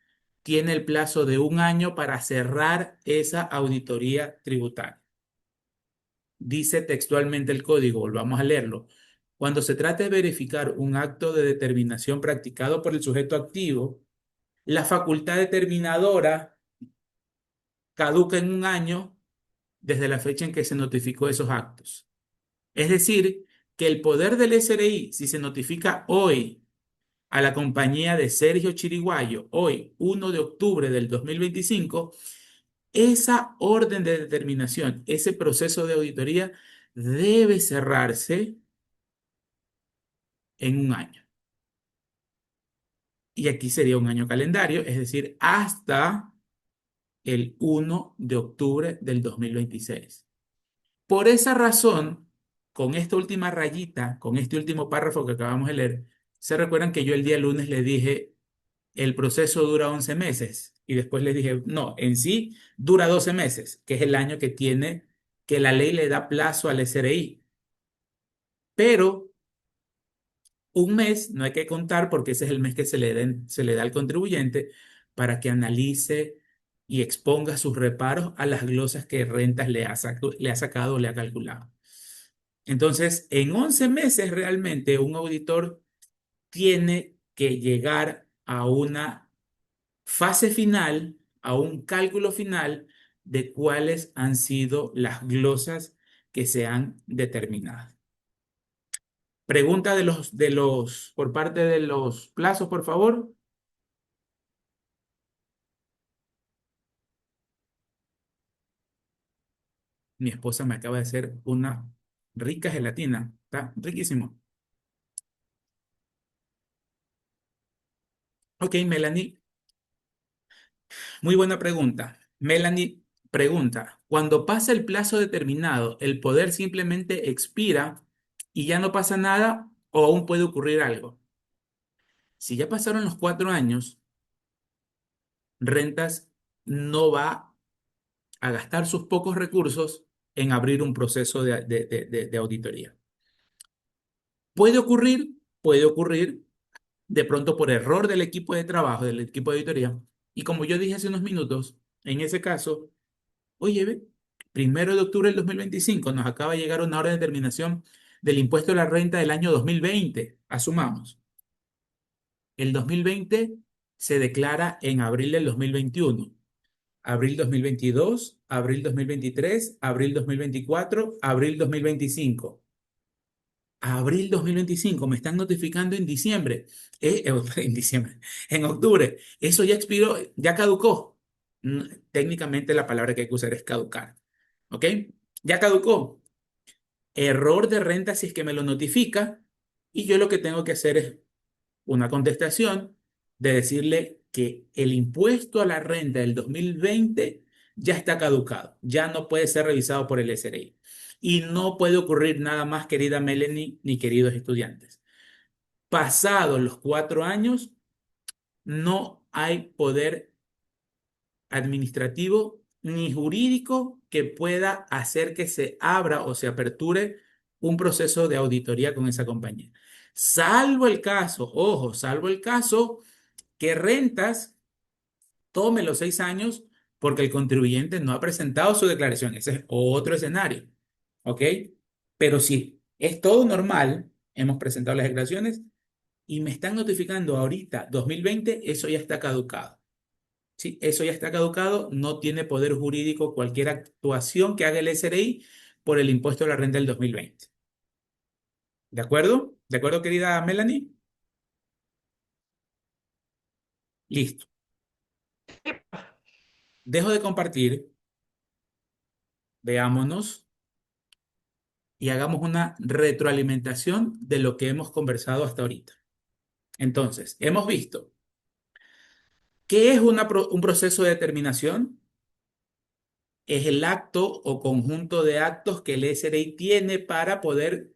tiene el plazo de 1 año para cerrar esa auditoría tributaria. Dice textualmente el código, volvamos a leerlo. Cuando se trate de verificar un acto de determinación practicado por el sujeto activo, la facultad determinadora caduca en 1 año desde la fecha en que se notificó esos actos. Es decir, que el poder del SRI, si se notifica hoy a la compañía de Sergio Chiriguayo, hoy, 1 de octubre del 2025, esa orden de determinación, ese proceso de auditoría debe cerrarse en 1 año. Y aquí sería un año calendario, es decir, hasta el 1 de octubre del 2026. Por esa razón, con esta última rayita, con este último párrafo que acabamos de leer, se recuerdan que yo el día lunes le dije, el proceso dura 11 meses. Y después les dije, no, en sí dura 12 meses, que es el año que tiene, que la ley le da plazo al SRI. Pero 1 mes no hay que contar porque ese es el mes que se le da al contribuyente para que analice y exponga sus reparos a las glosas que Rentas le ha sacado o le ha calculado. Entonces, en 11 meses realmente un auditor tiene que llegar a una fase final, a un cálculo final de cuáles han sido las glosas que se han determinado. Pregunta por parte de los plazos, por favor. Mi esposa me acaba de hacer una rica gelatina. Está riquísimo. Ok, Melanie. Muy buena pregunta. Melanie pregunta, cuando pasa el plazo determinado, ¿el poder simplemente expira y ya no pasa nada o aún puede ocurrir algo? Si ya pasaron los 4 años, Rentas no va a gastar sus pocos recursos en abrir un proceso de auditoría. Puede ocurrir de pronto por error del equipo de trabajo, del equipo de auditoría. Y como yo dije hace unos minutos, en ese caso, oye, ve, 1 de octubre del 2025 nos acaba de llegar una orden de determinación del impuesto a la renta del año 2020. Asumamos, el 2020 se declara en abril del 2021. Abril 2022, abril 2023, abril 2024, abril 2025. Abril 2025, me están notificando en diciembre, en diciembre, en octubre. Eso ya expiró, ya caducó. Técnicamente la palabra que hay que usar es caducar. ¿Ok? Ya caducó. Error de renta si es que me lo notifica y yo lo que tengo que hacer es una contestación de decirle que el impuesto a la renta del 2020 ya está caducado, ya no puede ser revisado por el SRI. Y no puede ocurrir nada más, querida Melanie, ni queridos estudiantes. Pasados los 4 años, no hay poder administrativo ni jurídico que pueda hacer que se abra o se aperture un proceso de auditoría con esa compañía. Salvo el caso, ojo, salvo el caso que Rentas tome los 6 años porque el contribuyente no ha presentado su declaración. Ese es otro escenario. ¿Ok? Pero si es todo normal, hemos presentado las declaraciones y me están notificando ahorita, 2020, eso ya está caducado. ¿Sí? Eso ya está caducado, no tiene poder jurídico cualquier actuación que haga el SRI por el impuesto a la renta del 2020. ¿De acuerdo? ¿De acuerdo, querida Melanie? Listo. Dejo de compartir, veámonos y hagamos una retroalimentación de lo que hemos conversado hasta ahorita. Entonces, hemos visto qué es un proceso de determinación. Es el acto o conjunto de actos que el SRI tiene para poder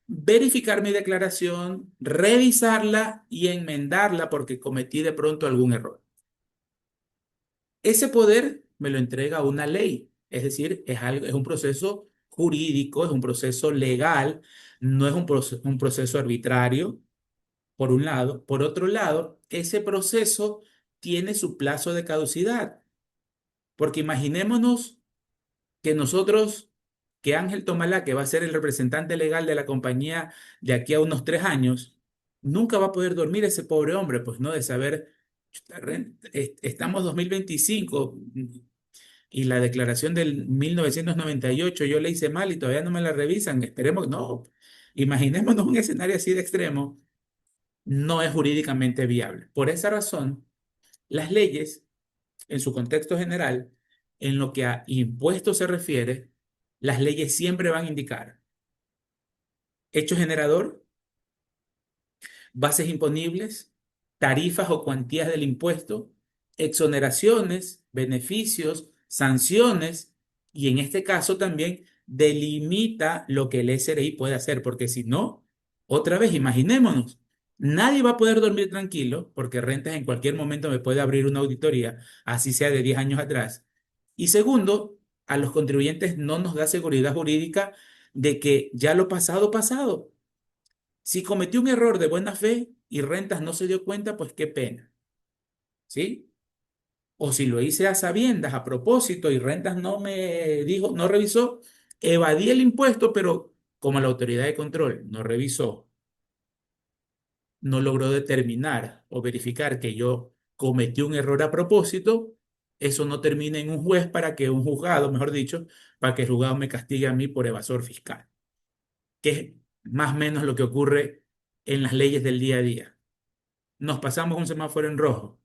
verificar mi declaración, revisarla y enmendarla porque cometí de pronto algún error. Ese poder me lo entrega una ley, es decir, es algo, es un proceso jurídico, es un proceso legal, no es un proceso arbitrario, por un lado. Por otro lado, ese proceso tiene su plazo de caducidad, porque imaginémonos que nosotros, que Ángel Tomalá, que va a ser el representante legal de la compañía de aquí a unos 3 años, nunca va a poder dormir ese pobre hombre, pues no, de saber, "Chuta, estamos 2025 y la declaración del 1998 yo la hice mal y todavía no me la revisan, esperemos, no, imaginémonos un escenario así de extremo, no es jurídicamente viable. Por esa razón, las leyes en su contexto general, en lo que a impuestos se refiere, las leyes siempre van a indicar hecho generador, bases imponibles, tarifas o cuantías del impuesto, exoneraciones, beneficios, sanciones y en este caso también delimita lo que el SRI puede hacer, porque si no, otra vez imaginémonos, nadie va a poder dormir tranquilo porque Rentas en cualquier momento me puede abrir una auditoría, así sea de 10 años atrás. Y segundo, a los contribuyentes no nos da seguridad jurídica de que ya lo pasado, pasado. Si cometí un error de buena fe y Rentas no se dio cuenta, pues qué pena, ¿sí? O si lo hice a sabiendas, a propósito, y Rentas no me dijo, no revisó, evadí el impuesto, pero como la autoridad de control no revisó, no logró determinar o verificar que yo cometí un error a propósito, eso no termina en un juez para que un juzgado, mejor dicho, para que el juzgado me castigue a mí por evasor fiscal, que es más o menos lo que ocurre en las leyes del día a día. Nos pasamos un semáforo en rojo.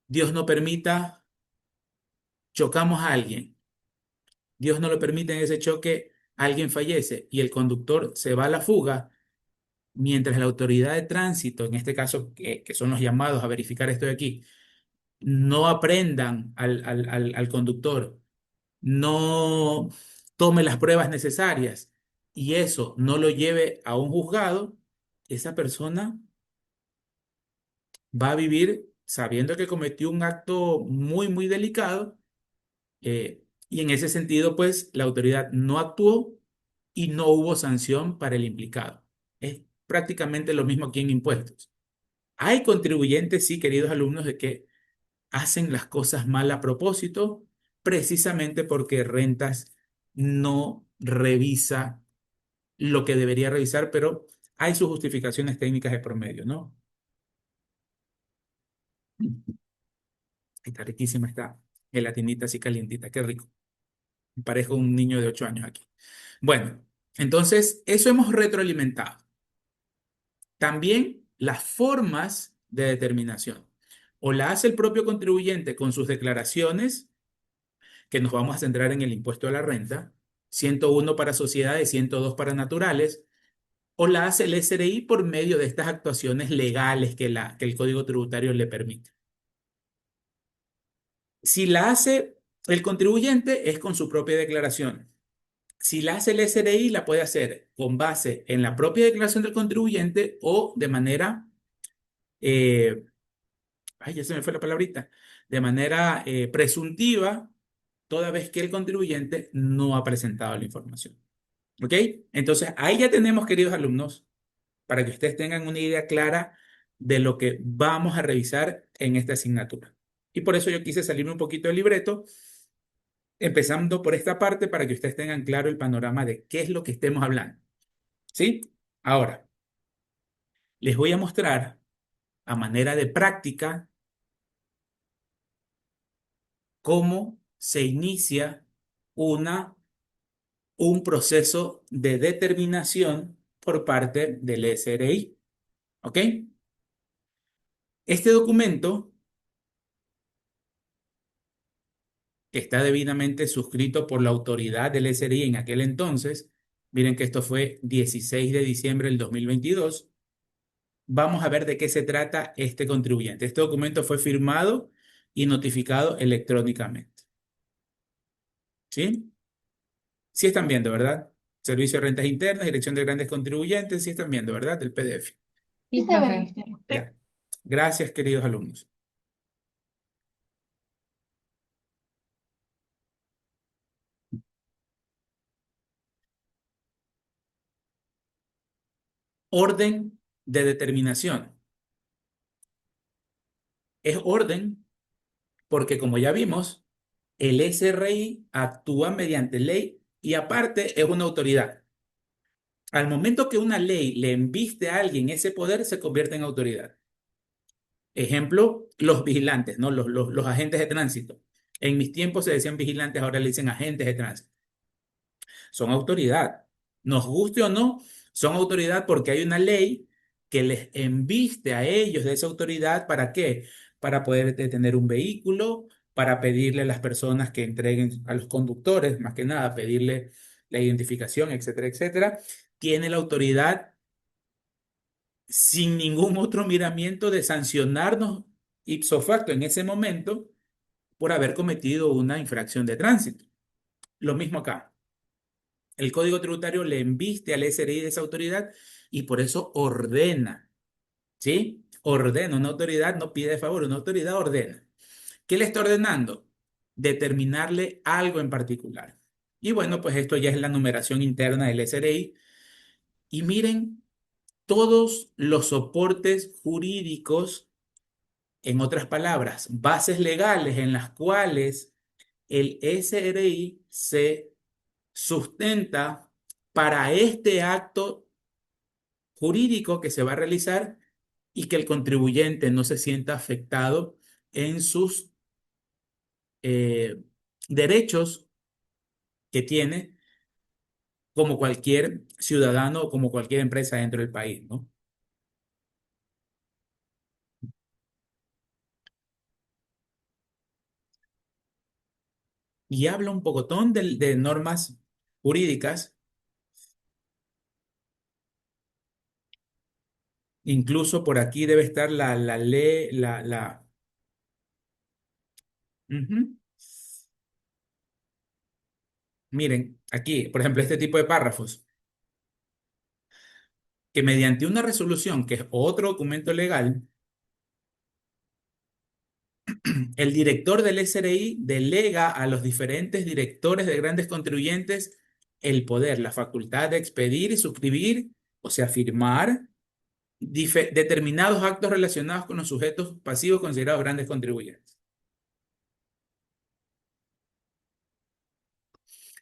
Dios no permita, chocamos a alguien. Dios no lo permite en ese choque, alguien fallece y el conductor se va a la fuga. mientras la autoridad de tránsito, en este caso, que son los llamados a verificar esto de aquí, no aprendan al conductor, no tome las pruebas necesarias y eso no lo lleve a un juzgado, esa persona va a vivir sabiendo que cometió un acto muy, muy delicado, y en ese sentido, pues la autoridad no actuó y no hubo sanción para el implicado. Es prácticamente lo mismo aquí en impuestos. Hay contribuyentes, sí, queridos alumnos, de que hacen las cosas mal a propósito, precisamente porque Rentas no revisa lo que debería revisar, pero hay sus justificaciones técnicas de promedio, ¿no? Está riquísima esta gelatinita así calientita, qué rico. Me parezco un niño de 8 años aquí. Bueno, entonces eso hemos retroalimentado. También las formas de determinación. O la hace el propio contribuyente con sus declaraciones, que nos vamos a centrar en el impuesto a la renta, 101 para sociedades, 102 para naturales, o la hace el SRI por medio de estas actuaciones legales que el Código Tributario le permite. Si la hace el contribuyente es con su propia declaración. Si la hace el SRI, la puede hacer con base en la propia declaración del contribuyente o de manera, eh, ay, ya se me fue la palabrita, de manera presuntiva, toda vez que el contribuyente no ha presentado la información. ¿Ok? Entonces, ahí ya tenemos, queridos alumnos, para que ustedes tengan una idea clara de lo que vamos a revisar en esta asignatura. Y por eso yo quise salirme un poquito del libreto, empezando por esta parte para que ustedes tengan claro el panorama de qué es lo que estemos hablando. ¿Sí? Ahora, les voy a mostrar a manera de práctica cómo se inicia una, un proceso de determinación por parte del SRI. ¿Ok? Este documento, que está debidamente suscrito por la autoridad del SRI en aquel entonces, miren que esto fue 16 de diciembre del 2022, vamos a ver de qué se trata este contribuyente. Este documento fue firmado y notificado electrónicamente. ¿Sí? Sí están viendo, ¿verdad? Servicio de Rentas Internas, Dirección de Grandes Contribuyentes, sí están viendo, ¿verdad? El PDF. Sí, Sí, se ve, profe. mister. Ya. Gracias, queridos alumnos. Orden de determinación. Es orden porque, como ya vimos, el SRI actúa mediante ley y aparte es una autoridad. Al momento que una ley le embiste a alguien ese poder, se convierte en autoridad. Ejemplo, los vigilantes, ¿no? Los agentes de tránsito. En mis tiempos se decían vigilantes, ahora le dicen agentes de tránsito. Son autoridad. Nos guste o no, son autoridad porque hay una ley que les embiste a ellos de esa autoridad. ¿Para qué? Para poder detener un vehículo, para pedirle a las personas que entreguen a los conductores, más que nada, pedirle la identificación, etcétera, etcétera. Tiene la autoridad sin ningún otro miramiento de sancionarnos ipso facto en ese momento por haber cometido una infracción de tránsito. Lo mismo acá. El Código Tributario le embiste al SRI de esa autoridad y por eso ordena, ¿sí? Ordena. Una autoridad no pide favor, una autoridad ordena. ¿Qué le está ordenando? Determinarle algo en particular. Y bueno, pues esto ya es la numeración interna del SRI. Y miren todos los soportes jurídicos, en otras palabras, bases legales en las cuales el SRI se sustenta para este acto jurídico que se va a realizar y que el contribuyente no se sienta afectado en sus eh, derechos que tiene como cualquier ciudadano o como cualquier empresa dentro del país, ¿no? Y habla un pocotón de normas jurídicas Incluso por aquí debe estar la ley, ujú. Miren, aquí, por ejemplo, este tipo de párrafos, que mediante una resolución, que es otro documento legal, el director del SRI delega a los diferentes directores de grandes contribuyentes el poder, la facultad de expedir y suscribir, o sea, firmar determinados actos relacionados con los sujetos pasivos considerados grandes contribuyentes.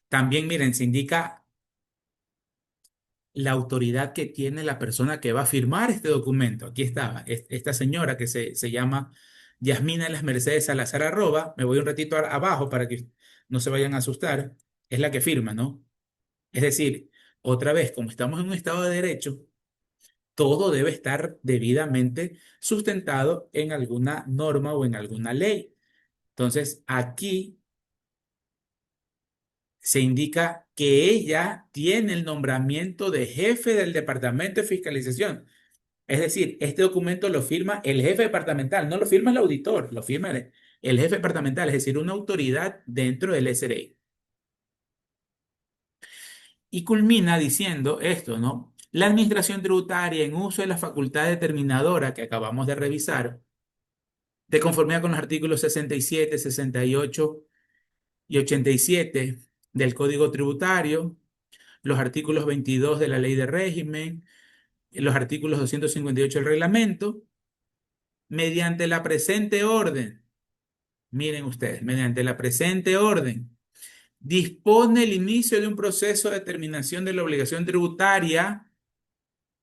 También, miren, se indica la autoridad que tiene la persona que va a firmar este documento. Aquí estaba, esta señora que se llama Yasmina Las Mercedes Salazar Arroba, me voy un ratito abajo para que no se vayan a asustar, es la que firma, ¿no? Es decir, otra vez, como estamos en un estado de derecho, todo debe estar debidamente sustentado en alguna norma o en alguna ley. Entonces, aquí se indica que ella tiene el nombramiento de jefe del Departamento de Fiscalización. Es decir, este documento lo firma el jefe departamental, no lo firma el auditor, lo firma el jefe departamental, es decir, una autoridad dentro del SRI. Y culmina diciendo esto, ¿no? La administración tributaria en uso de la facultad determinadora que acabamos de revisar, de conformidad con los artículos 67, 68 y 87 del Código Tributario, los artículos 22 de la Ley de Régimen, los artículos 258 del reglamento, mediante la presente orden, miren ustedes, mediante la presente orden, dispone el inicio de un proceso de determinación de la obligación tributaria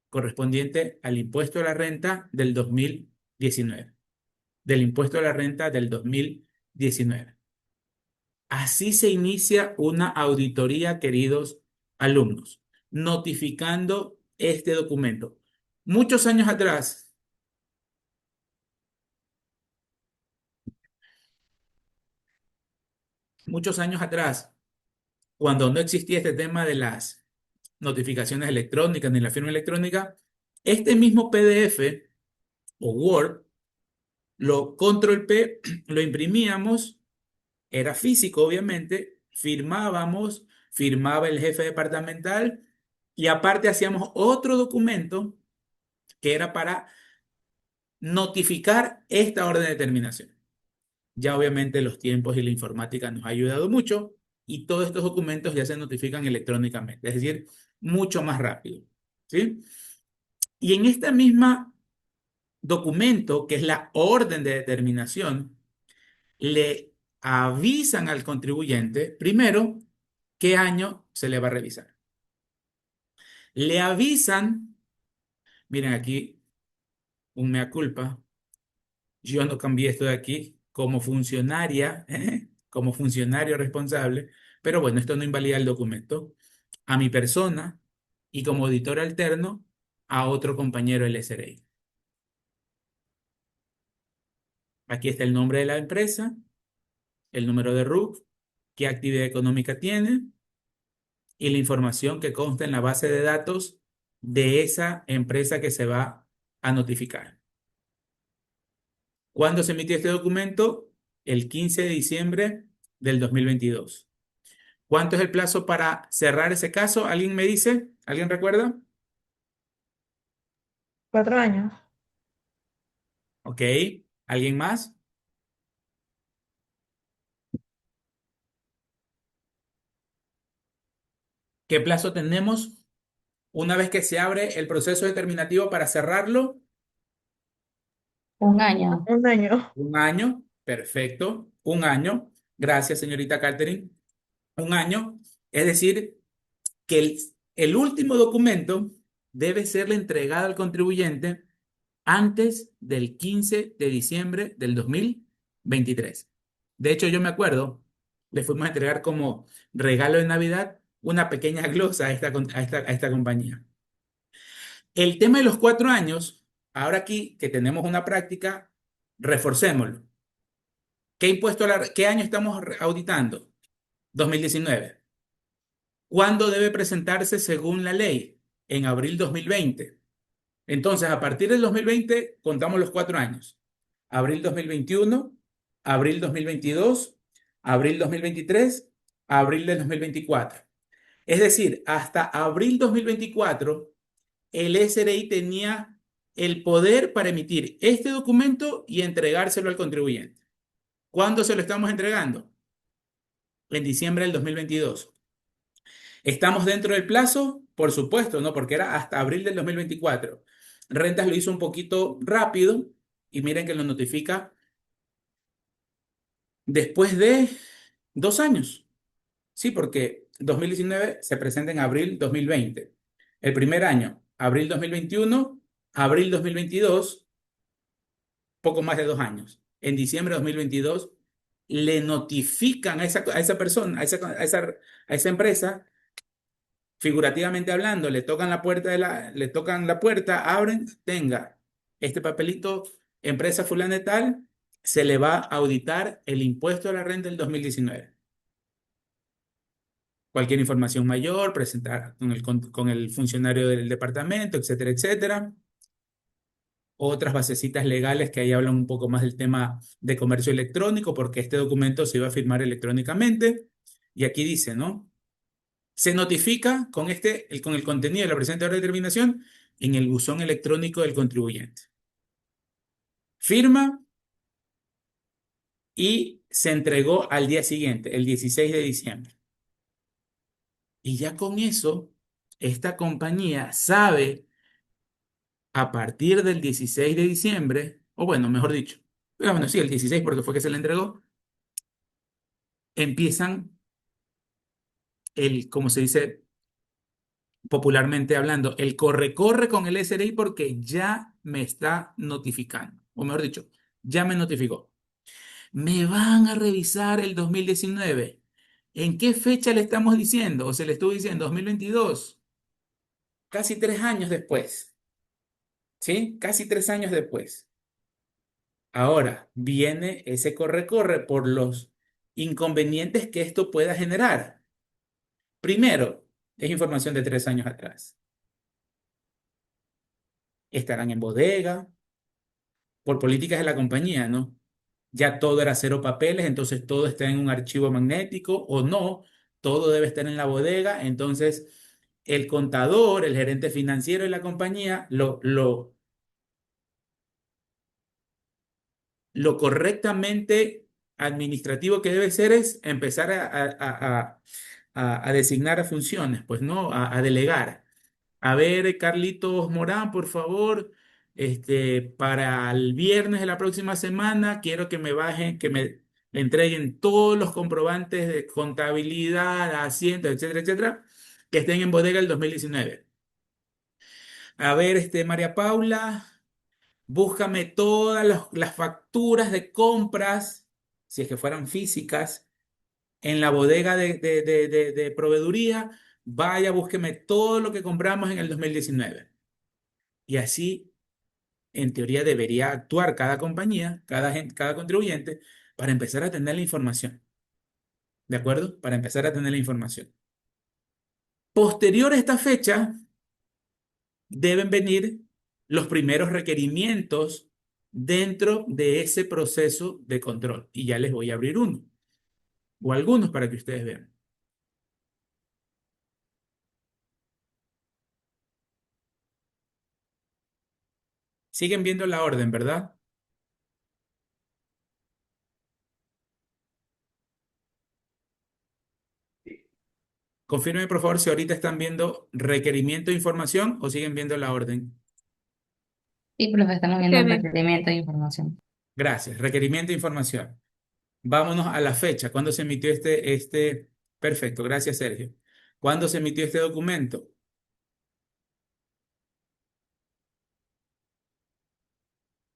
correspondiente al impuesto a la renta del 2019, del impuesto a la renta del 2019. Así se inicia una auditoría, queridos alumnos, notificando este documento. Muchos años atrás, muchos años atrás, cuando no existía este tema de las notificaciones electrónicas ni la firma electrónica, este mismo PDF o Word, lo control P, lo imprimíamos, era físico obviamente, firmábamos, firmaba el jefe departamental y aparte hacíamos otro documento que era para notificar esta orden de terminación. Ya obviamente los tiempos y la informática nos ha ayudado mucho y todos estos documentos ya se notifican electrónicamente, es decir, mucho más rápido. ¿Sí? Y en este mismo documento, que es la orden de determinación, le avisan al contribuyente, primero, qué año se le va a revisar. Le avisan, miren aquí, un mea culpa, yo no cambié esto de aquí como funcionaria, como funcionario responsable, pero bueno, esto no invalida el documento, a mi persona y como auditor alterno a otro compañero del SRI. Aquí está el nombre de la empresa, el número de RUC, qué actividad económica tiene y la información que consta en la base de datos de esa empresa que se va a notificar. ¿Cuándo se emitió este documento? El 15 de diciembre del 2022. ¿Cuánto es el plazo para cerrar ese caso? ¿Alguien me dice? ¿Alguien recuerda? 4 años. Ok. ¿Alguien más? ¿Qué plazo tenemos una vez que se abre el proceso determinativo para cerrarlo? 1 año. 1 año. Un año. Perfecto. Un año. Gracias, señorita Catherine. Un año. Es decir, que el último documento debe serle entregado al contribuyente antes del 15 de diciembre del 2023. De hecho, yo me acuerdo, le fuimos a entregar como regalo de Navidad una pequeña glosa a esta compañía. El tema de los 4 años, ahora aquí que tenemos una práctica, reforcémoslo. ¿Qué año estamos auditando? 2019. ¿Cuándo debe presentarse según la ley? En abril 2020. Entonces, a partir del 2020, contamos los 4 años. Abril 2021, abril 2022, abril 2023, abril del 2024. Es decir, hasta abril 2024, el SRI tenía el poder para emitir este documento y entregárselo al contribuyente. ¿Cuándo se lo estamos entregando? En diciembre del 2022. ¿Estamos dentro del plazo? Por supuesto, ¿no? Porque era hasta abril del 2024. Rentas lo hizo un poquito rápido y miren que lo notifica después de 2 años. Sí, porque 2019 se presenta en abril 2020. El primer año, abril 2021, abril 2022, poco más de 2 años. En diciembre de 2022 le notifican a esa persona, a esa empresa, figurativamente hablando, le tocan la puerta, abren, tenga este papelito, empresa fulana de tal, se le va a auditar el impuesto a la renta del 2019. Cualquier información mayor, presentar con el funcionario del departamento, etcétera, etcétera. Otras basecitas legales que ahí hablan un poco más del tema de comercio electrónico, porque este documento se iba a firmar electrónicamente. Y aquí dice, ¿no? Se notifica con el contenido de la presente orden de determinación en el buzón electrónico del contribuyente. Firma y se entregó al día siguiente, el 16 de diciembre. Y ya con eso, esta compañía sabe a partir del 16 de diciembre, o bueno, mejor dicho, bueno, sí, el 16 porque fue que se le entregó, empiezan como se dice popularmente hablando, el corre-corre con el SRI porque ya me está notificando, o mejor dicho, ya me notificó. Me van a revisar el 2019. ¿En qué fecha le estamos diciendo? O se le estuvo diciendo 2022, casi 3 años después, ¿sí? Casi 3 años después. Ahora viene ese corre-corre por los inconvenientes que esto pueda generar. Primero, es información de 3 años atrás. Estarán en bodega, por políticas de la compañía, ¿no? Ya todo era cero papeles, entonces todo está en un archivo magnético o no, todo debe estar en la bodega, entonces el contador, el gerente financiero de la compañía, lo correctamente administrativo que debe ser es empezar a designar a funciones, pues no, a delegar. A ver, Carlitos Morán, por favor, para el viernes de la próxima semana, quiero que me bajen, que me entreguen todos los comprobantes de contabilidad, Hacienda, etcétera, etcétera, que estén en bodega el 2019. A ver, María Paula. Búscame todas las facturas de compras, si es que fueran físicas, en la bodega de proveeduría. Vaya, búsqueme todo lo que compramos en el 2019. Y así, en teoría, debería actuar cada compañía, cada contribuyente, para empezar a tener la información. ¿De acuerdo? Para empezar a tener la información. Posterior a esta fecha, deben venir los primeros requerimientos dentro de ese proceso de control. Y ya les voy a abrir uno o algunos para que ustedes vean. Siguen viendo la orden, ¿verdad? Confirmen, por favor, si ahorita están viendo requerimiento de información o siguen viendo la orden. Sí, profe, estamos viendo Se el ve. requerimiento de información. Gracias. Requerimiento de información. Vámonos a la fecha. ¿Cuándo se emitió Perfecto, gracias, Sergio. ¿Cuándo se emitió este documento?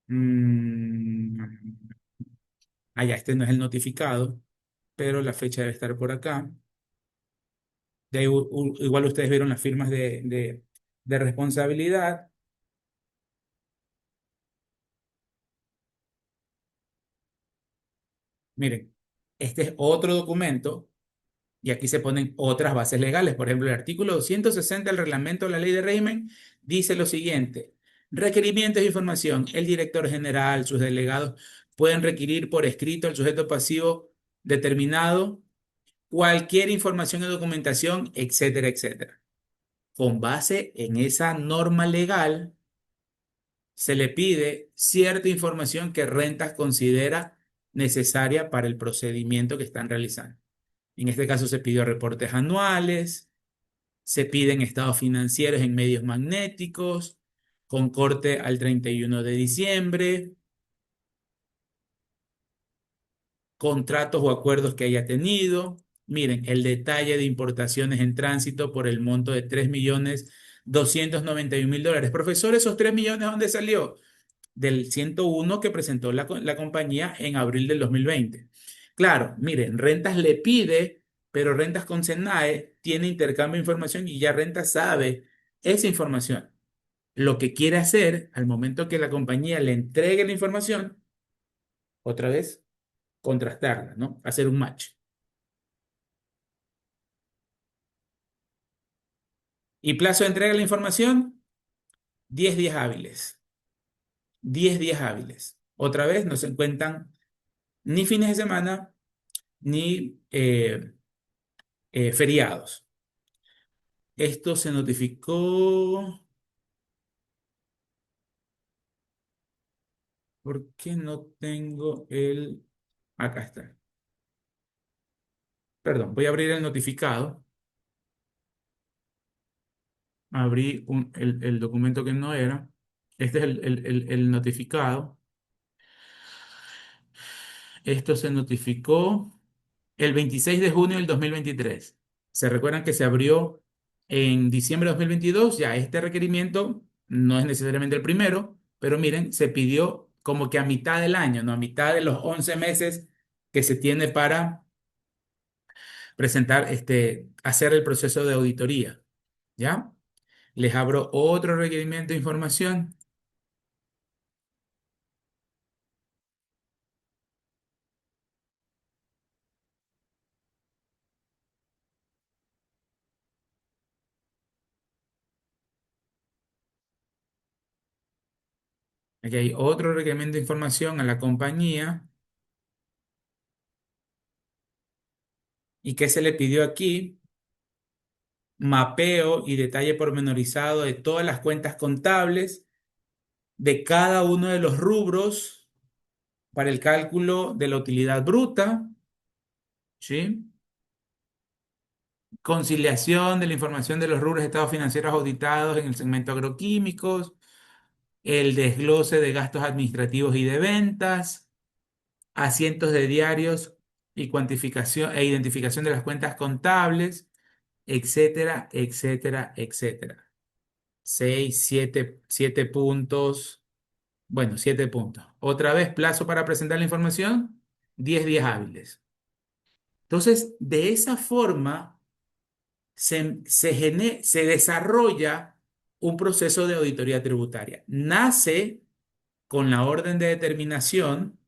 Mm, ya, este no es el notificado, pero la fecha debe estar por acá. De ahí, igual ustedes vieron las firmas de responsabilidad. Miren, este es otro documento y aquí se ponen otras bases legales. Por ejemplo, el artículo 260 del reglamento de la ley de régimen dice lo siguiente. Requerimientos de información. El director general, sus delegados pueden requerir por escrito al sujeto pasivo determinado cualquier información o documentación, etcétera, etcétera. Con base en esa norma legal, se le pide cierta información que Rentas considera necesaria para el procedimiento que están realizando. En este caso se pidió reportes anuales, se piden estados financieros en medios magnéticos, con corte al 31 de diciembre, contratos o acuerdos que haya tenido. Miren, el detalle de importaciones en tránsito por el monto de 3.291.000 dólares. Profesor, ¿esos 3 millones dónde salió? Del 101 que presentó la compañía en abril del 2020. Claro, miren, Rentas le pide, pero Rentas con SENAE tiene intercambio de información y ya Rentas sabe esa información. Lo que quiere hacer al momento que la compañía le entregue la información, otra vez, contrastarla, ¿no? Hacer un match. Y plazo de entrega de la información, 10 días hábiles. 10 días hábiles. Otra vez, no se cuentan ni fines de semana ni feriados. Esto se notificó. ¿Por qué no tengo el... Acá está. Perdón, voy a abrir el notificado. Abrí el documento que no era. Este es el notificado. Esto se notificó el 26 de junio del 2023. ¿Se recuerdan que se abrió en diciembre de 2022? Ya este requerimiento no es necesariamente el primero, pero miren, se pidió como que a mitad del año, ¿no? A mitad de los 11 meses que se tiene para presentar, hacer el proceso de auditoría. ¿Ya? Les abro otro requerimiento de información. Aquí hay otro requerimiento de información a la compañía. ¿Y qué se le pidió aquí? Mapeo y detalle pormenorizado de todas las cuentas contables de cada uno de los rubros para el cálculo de la utilidad bruta, ¿sí? Conciliación de la información de los rubros de estados financieros auditados en el segmento agroquímicos, el desglose de gastos administrativos y de ventas, asientos de diarios y cuantificación e identificación de las cuentas contables, etcétera, etcétera, etcétera. 7 puntos. Bueno, 7 puntos. Otra vez, plazo para presentar la información, 10 días hábiles. Entonces, de esa forma se desarrolla un proceso de auditoría tributaria. Nace con la orden de determinación,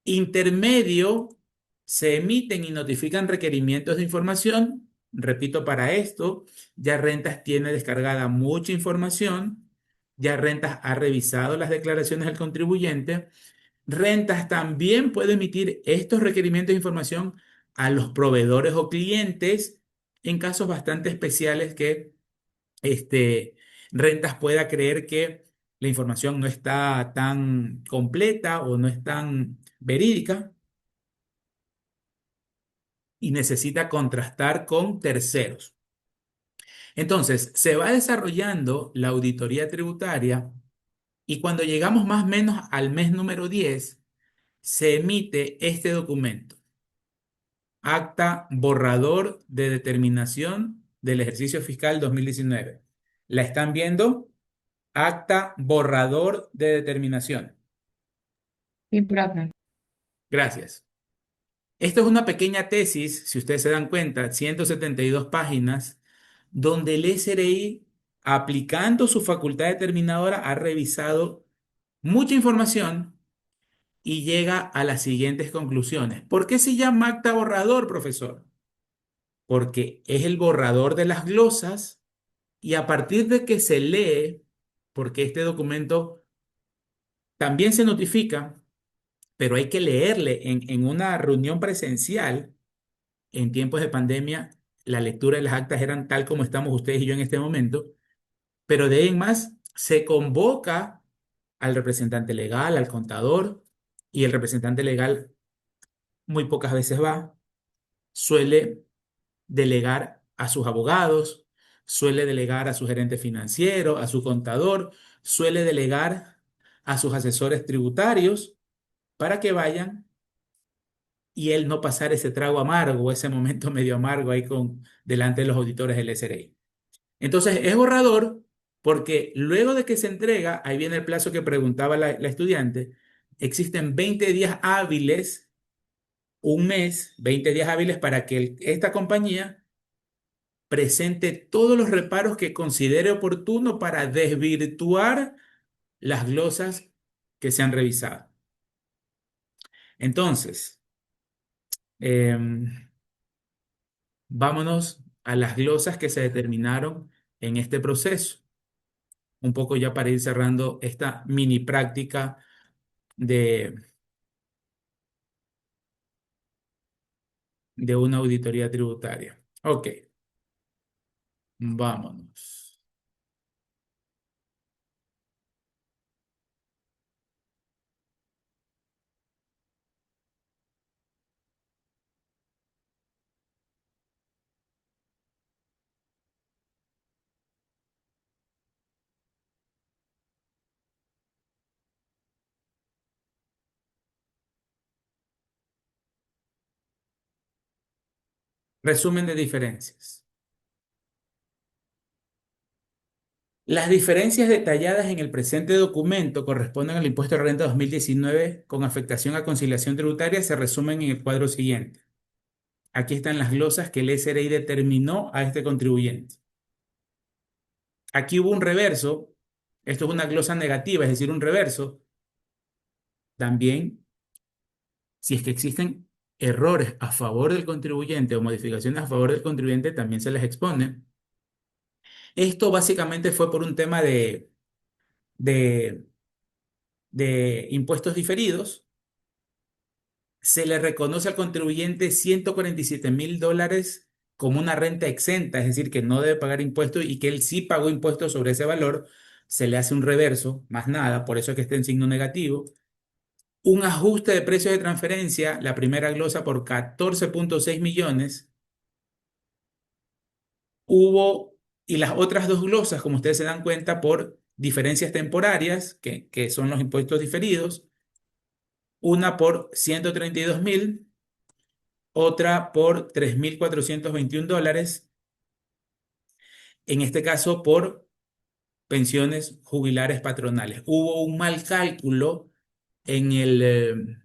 intermedio, se emiten y notifican requerimientos de información. Repito, para esto, ya Rentas tiene descargada mucha información, ya Rentas ha revisado las declaraciones del contribuyente. Rentas también puede emitir estos requerimientos de información a los proveedores o clientes en casos bastante especiales que Rentas pueda creer que la información no está tan completa o no es tan verídica y necesita contrastar con terceros. Entonces, se va desarrollando la auditoría tributaria y cuando llegamos más o menos al mes número 10 se emite este documento, acta borrador de determinación del ejercicio fiscal 2019. ¿La están viendo? Acta borrador de determinación. Sí, profe. Gracias. Esto es una pequeña tesis, si ustedes se dan cuenta, 172 páginas, donde el SRI, aplicando su facultad determinadora, ha revisado mucha información y llega a las siguientes conclusiones. ¿Por qué se llama acta borrador, profesor? Porque es el borrador de las glosas y a partir de que se lee porque este documento también se notifica, pero hay que leerle en una reunión presencial en tiempos de pandemia. La lectura de las actas eran tal como estamos ustedes y yo en este momento, pero de ahí en más se convoca al representante legal, al contador, y el representante legal muy pocas veces va, suele delegar a sus abogados, suele delegar a su gerente financiero, a su contador, suele delegar a sus asesores tributarios para que vayan y él no pasar ese trago amargo, ese momento medio amargo ahí delante de los auditores del SRI. Entonces es borrador porque luego de que se entrega, ahí viene el plazo que preguntaba la estudiante, existen 20 días hábiles, un mes, 20 días hábiles para que esta compañía presente todos los reparos que considere oportuno para desvirtuar las glosas que se han revisado. Entonces, em, vámonos a las glosas que se determinaron en este proceso. Un poco ya para ir cerrando esta mini práctica de, de una auditoría tributaria. Ok, vámonos. Resumen de diferencias. Las diferencias detalladas en el presente documento corresponden al impuesto de renta 2019 con afectación a conciliación tributaria. Se resumen en el cuadro siguiente. Aquí están las glosas que el SRI determinó a este contribuyente. Aquí hubo un reverso. Esto es una glosa negativa, es decir, un reverso. También, si es que existen errores a favor del contribuyente o modificaciones a favor del contribuyente, también se les expone. Esto básicamente fue por un tema de, de impuestos diferidos. Se le reconoce al contribuyente $147,000 como una renta exenta, es decir, que no debe pagar impuestos y que él sí pagó impuestos sobre ese valor. Se le hace un reverso, más nada, por eso es que está en signo negativo. Un ajuste de precio de transferencia, la primera glosa por 14,6 millones. Hubo, y las otras dos glosas, como ustedes se dan cuenta, por diferencias temporarias, que son los impuestos diferidos, una por 132,000, otra por $3,421, en este caso por pensiones jubilares patronales. Hubo un mal cálculo en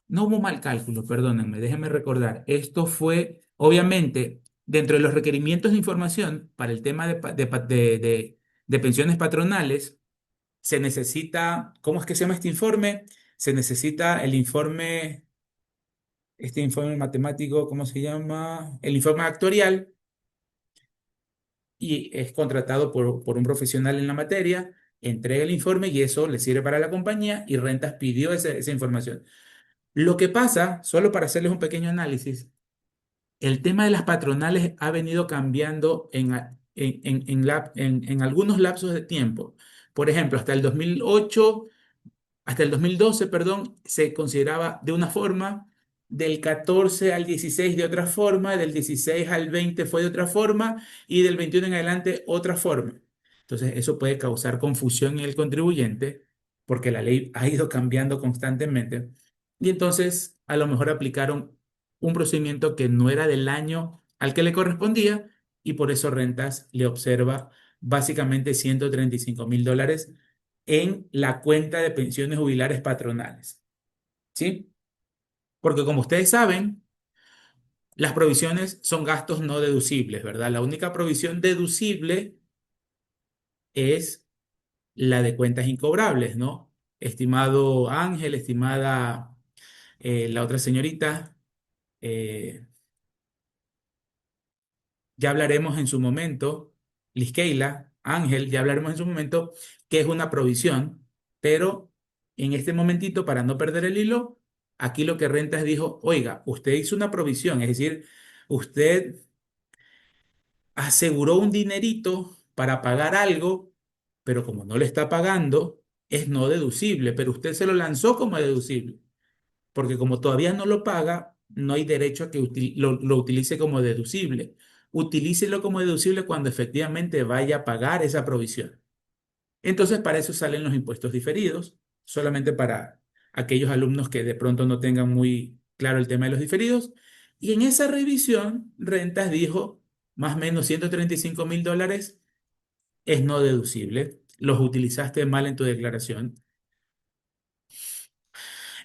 no hubo mal cálculo, perdónenme, déjenme recordar. Esto fue, obviamente, dentro de los requerimientos de información para el tema de pensiones patronales, se necesita, ¿cómo es que se llama este informe? Se necesita el informe, este informe matemático, ¿cómo se llama? El informe actuarial, y es contratado por un profesional en la materia, entrega el informe y eso le sirve para la compañía y Rentas pidió esa información. Lo que pasa, solo para hacerles un pequeño análisis, el tema de las patronales ha venido cambiando en algunos lapsos de tiempo. Por ejemplo, hasta el 2012, perdón, se consideraba de una forma, del 14 al 16 de otra forma, del 16 al 20 fue de otra forma y del 21 en adelante otra forma. Entonces, eso puede causar confusión en el contribuyente porque la ley ha ido cambiando constantemente y entonces a lo mejor aplicaron un procedimiento que no era del año al que le correspondía y por eso Rentas le observa básicamente $135,000 en la cuenta de pensiones jubilares patronales, ¿sí? Porque como ustedes saben, las provisiones son gastos no deducibles, ¿verdad? La única provisión deducible es la de cuentas incobrables, ¿no? Estimado Ángel, estimada la otra señorita, eh, ya hablaremos en su momento, Liskeila, Ángel, ya hablaremos en su momento, qué es una provisión, pero en este momentito, para no perder el hilo, aquí lo que Rentas dijo, oiga, usted hizo una provisión, es decir, usted aseguró un dinerito para pagar algo, pero como no le está pagando, es no deducible, pero usted se lo lanzó como deducible, porque como todavía no lo paga, no hay derecho a que lo utilice como deducible. Utilícelo como deducible cuando efectivamente vaya a pagar esa provisión. Entonces, para eso salen los impuestos diferidos, solamente para aquellos alumnos que de pronto no tengan muy claro el tema de los diferidos. Y en esa revisión, Rentas dijo, más o menos $135.000 es no deducible. Los utilizaste mal en tu declaración.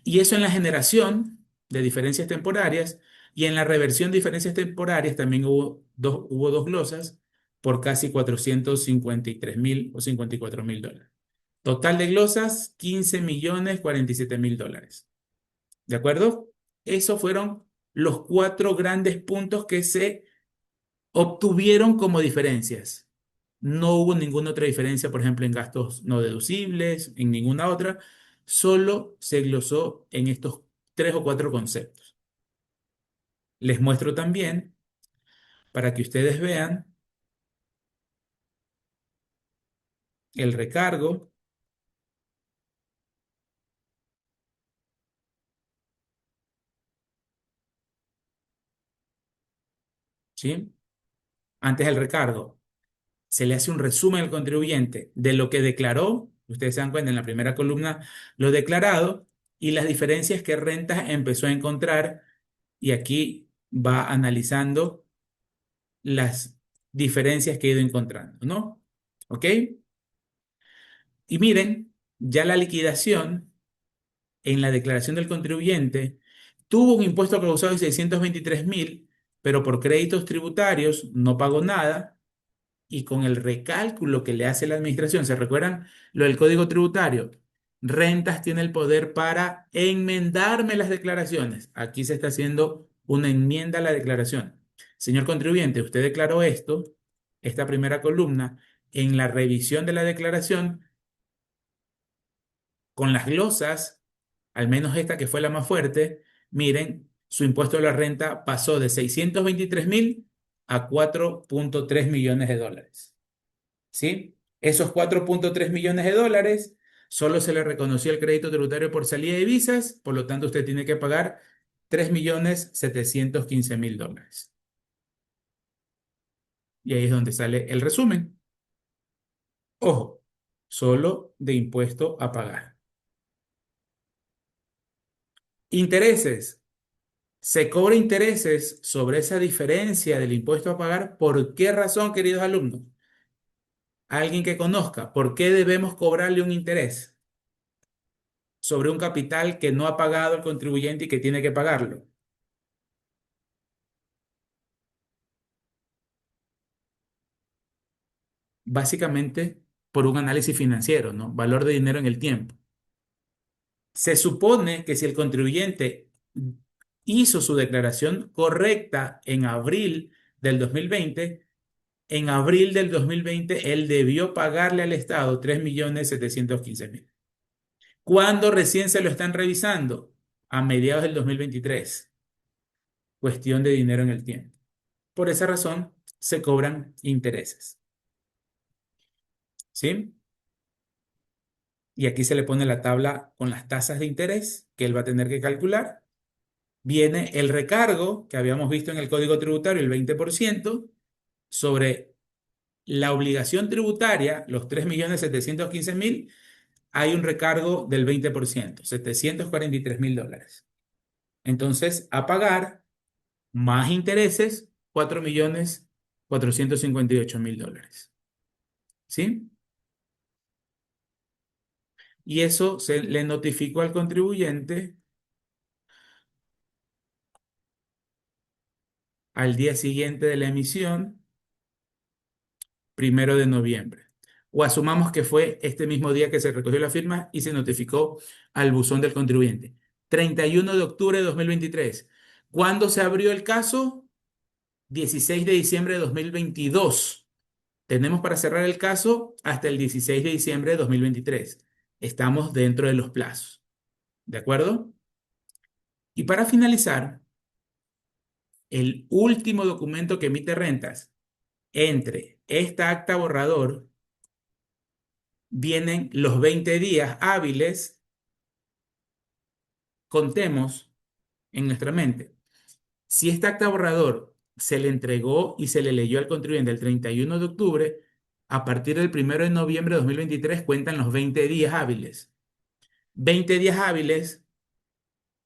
Y eso en la generación de diferencias temporarias y en la reversión de diferencias temporarias también hubo dos glosas por casi 453.000 o $54.000. Total de glosas, $15.047.000. ¿De acuerdo? Esos fueron los cuatro grandes puntos que se obtuvieron como diferencias. No hubo ninguna otra diferencia, por ejemplo, en gastos no deducibles, en ninguna otra. Solo se glosó en estos tres o cuatro conceptos. Les muestro también, para que ustedes vean, el recargo, ¿sí? Antes del recargo, se le hace un resumen al contribuyente de lo que declaró. Ustedes se dan cuenta en la primera columna lo declarado y las diferencias que Rentas empezó a encontrar. Y aquí va analizando las diferencias que he ido encontrando, ¿no? ¿Ok? Y miren, ya la liquidación en la declaración del contribuyente tuvo un impuesto causado de 623.000, pero por créditos tributarios no pagó nada y con el recálculo que le hace la administración, ¿se recuerdan lo del Código Tributario? Rentas tiene el poder para enmendarme las declaraciones. Aquí se está haciendo una enmienda a la declaración. Señor contribuyente, usted declaró esto, esta primera columna, en la revisión de la declaración, con las glosas, al menos esta que fue la más fuerte, miren, su impuesto a la renta pasó de 623.000 a $4.3 millones. ¿Sí? Esos $4.3 millones solo se le reconoció el crédito tributario por salida de divisas, por lo tanto usted tiene que pagar $3.715.000. Y ahí es donde sale el resumen. Ojo, solo de impuesto a pagar. Intereses. Se cobra intereses sobre esa diferencia del impuesto a pagar. ¿Por qué razón, queridos alumnos? Alguien que conozca, ¿por qué debemos cobrarle un interés sobre un capital que no ha pagado el contribuyente y que tiene que pagarlo? Básicamente por un análisis financiero, ¿no? Valor de dinero en el tiempo. Se supone que si el contribuyente hizo su declaración correcta en abril del 2020, en abril del 2020 él debió pagarle al Estado 3.715.000. ¿Cuándo recién se lo están revisando? A mediados del 2023. Cuestión de dinero en el tiempo. Por esa razón se cobran intereses. ¿Sí? Y aquí se le pone la tabla con las tasas de interés que él va a tener que calcular. Viene el recargo que habíamos visto en el Código Tributario, el 20%, sobre la obligación tributaria, los 3.715.000, hay un recargo del 20%, $743.000. Entonces, a pagar más intereses, $4.458.000. ¿Sí? Y eso se le notificó al contribuyente al día siguiente de la emisión, 1 de noviembre. O asumamos que fue este mismo día que se recogió la firma y se notificó al buzón del contribuyente. 31 de octubre de 2023. ¿Cuándo se abrió el caso? 16 de diciembre de 2022. Tenemos para cerrar el caso hasta el 16 de diciembre de 2023. Estamos dentro de los plazos. ¿De acuerdo? Y para finalizar, el último documento que emite rentas entre esta acta borrador vienen los 20 días hábiles, contemos en nuestra mente. Si este acta borrador se le entregó y se le leyó al contribuyente el 31 de octubre, a partir del 1 de noviembre de 2023 cuentan los 20 días hábiles. 20 días hábiles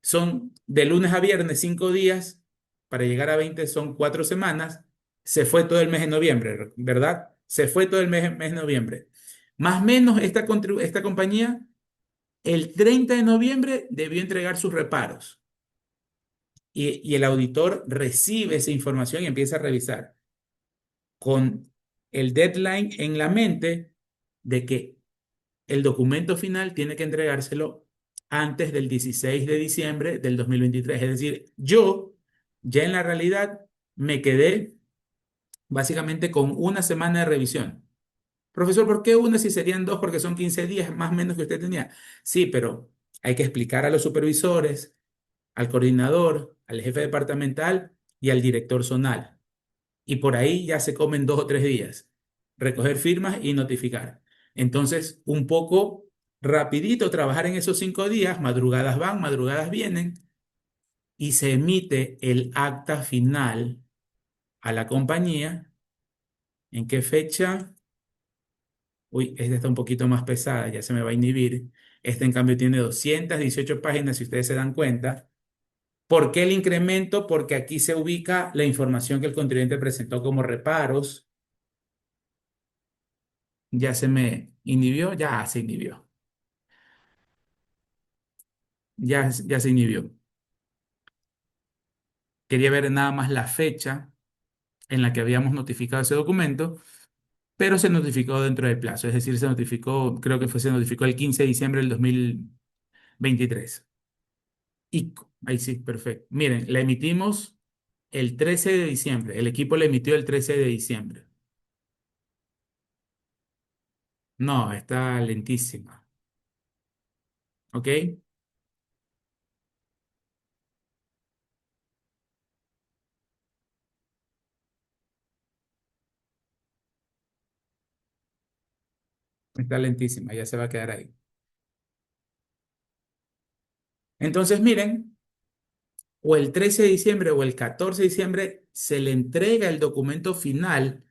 son de lunes a viernes 5 días, para llegar a 20 son 4 semanas, se fue todo el mes de noviembre, ¿verdad? Se fue todo el mes de noviembre. Más o menos esta compañía, el 30 de noviembre debió entregar sus reparos y el auditor recibe esa información y empieza a revisar con el deadline en la mente de que el documento final tiene que entregárselo antes del 16 de diciembre del 2023. Es decir, yo ya en la realidad me quedé básicamente con una semana de revisión. Profesor, ¿por qué una si serían dos? Porque son 15 días más o menos que usted tenía. Sí, pero hay que explicar a los supervisores, al coordinador, al jefe departamental y al director zonal. Y por ahí ya se comen 2 o 3 días. Recoger firmas y notificar. Entonces, un poco rapidito trabajar en esos 5 días, madrugadas van, madrugadas vienen, y se emite el acta final a la compañía. ¿En qué fecha? Uy, esta está un poquito más pesada, ya se me va a inhibir. Esta en cambio tiene 218 páginas, si ustedes se dan cuenta. ¿Por qué el incremento? Porque aquí se ubica la información que el contribuyente presentó como reparos. Ya se me inhibió, ya se inhibió. Ya se inhibió. Quería ver nada más la fecha en la que habíamos notificado ese documento, pero se notificó dentro del plazo, es decir, se notificó, creo que se notificó el 15 de diciembre del 2023. Ahí sí, perfecto. Miren, la emitimos el 13 de diciembre. El equipo la emitió el 13 de diciembre. No, está lentísima. ¿Ok? Está lentísima, ya se va a quedar ahí. Entonces, miren, o el 13 de diciembre o el 14 de diciembre se le entrega el documento final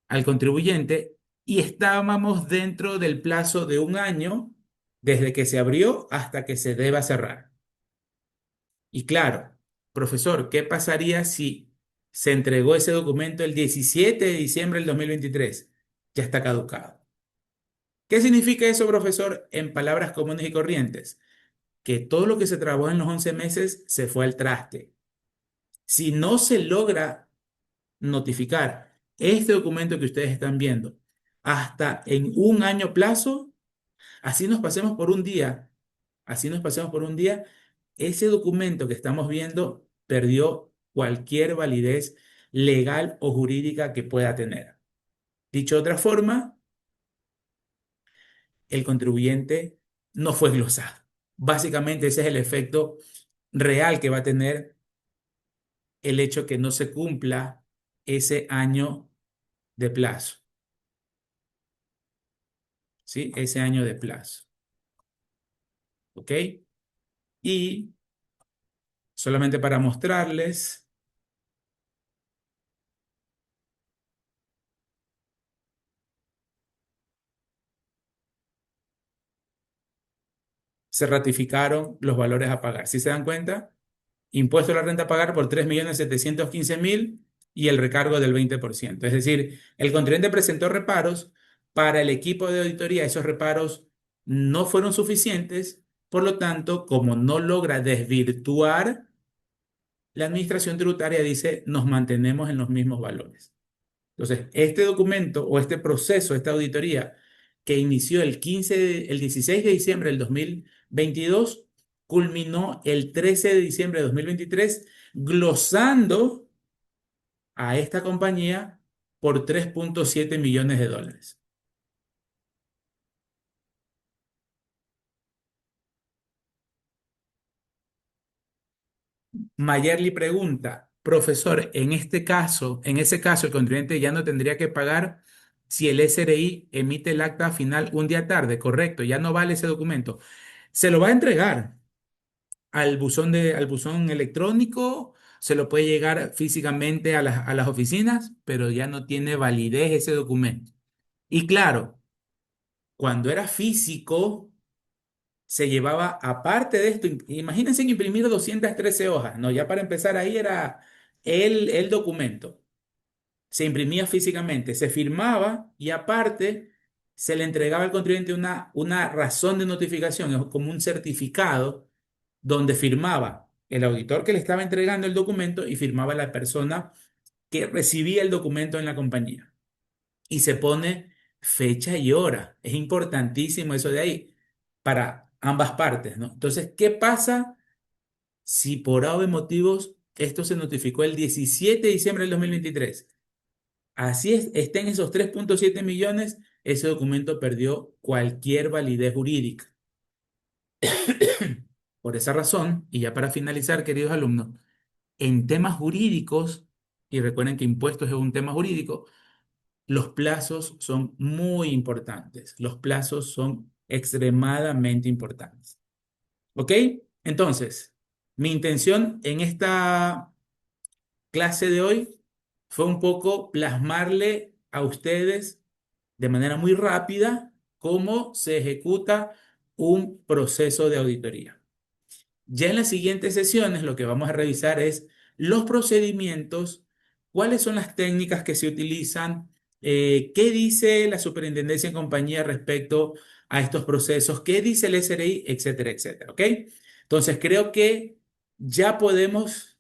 al contribuyente y estábamos dentro del plazo de un año desde que se abrió hasta que se deba cerrar. Y claro, profesor, ¿qué pasaría si se entregó ese documento el 17 de diciembre del 2023? Ya está caducado. ¿Qué significa eso, profesor, en palabras comunes y corrientes? Que todo lo que se trabajó en los 11 meses se fue al traste. Si no se logra notificar este documento que ustedes están viendo hasta en un año plazo, así nos pasemos por un día, así nos pasemos por un día, ese documento que estamos viendo perdió cualquier validez legal o jurídica que pueda tener. Dicho de otra forma, el contribuyente no fue glosado. Básicamente ese es el efecto real que va a tener el hecho que no se cumpla ese año de plazo. ¿Sí? Ese año de plazo. ¿Ok? Y solamente para mostrarles, se ratificaron los valores a pagar. ¿Sí se dan cuenta? Impuesto a la renta a pagar por 3.715.000 y el recargo del 20%. Es decir, el contribuyente presentó reparos, para el equipo de auditoría esos reparos no fueron suficientes, por lo tanto, como no logra desvirtuar, la administración tributaria dice, nos mantenemos en los mismos valores. Entonces, este documento o este proceso, esta auditoría que inició el 16 de diciembre del 2022, culminó el 13 de diciembre de 2023, glosando a esta compañía por 3.7 millones de dólares. Mayerly pregunta, profesor, en ese caso, el contribuyente ya no tendría que pagar si el SRI emite el acta final un día tarde, correcto, ya no vale ese documento. Se lo va a entregar al buzón electrónico, se lo puede llegar físicamente a las oficinas, pero ya no tiene validez ese documento. Y claro, cuando era físico, se llevaba, aparte de esto, imagínense en imprimir 213 hojas, no, ya para empezar ahí era el documento. Se imprimía físicamente, se firmaba y aparte se le entregaba al contribuyente una razón de notificación, es como un certificado donde firmaba el auditor que le estaba entregando el documento y firmaba la persona que recibía el documento en la compañía. Y se pone fecha y hora. Es importantísimo eso de ahí para ambas partes, ¿no? Entonces, ¿qué pasa si por A o B motivos esto se notificó el 17 de diciembre del 2023? Así es, estén esos 3.7 millones, ese documento perdió cualquier validez jurídica. Por esa razón, y ya para finalizar, queridos alumnos, en temas jurídicos, y recuerden que impuestos es un tema jurídico, los plazos son muy importantes. Los plazos son extremadamente importantes. ¿Ok? Entonces, mi intención en esta clase de hoy fue un poco plasmarle a ustedes de manera muy rápida cómo se ejecuta un proceso de auditoría. Ya en las siguientes sesiones lo que vamos a revisar es los procedimientos, cuáles son las técnicas que se utilizan, qué dice la superintendencia en compañía respecto a estos procesos, qué dice el SRI, etcétera, etcétera. ¿Ok? Entonces creo que ya podemos,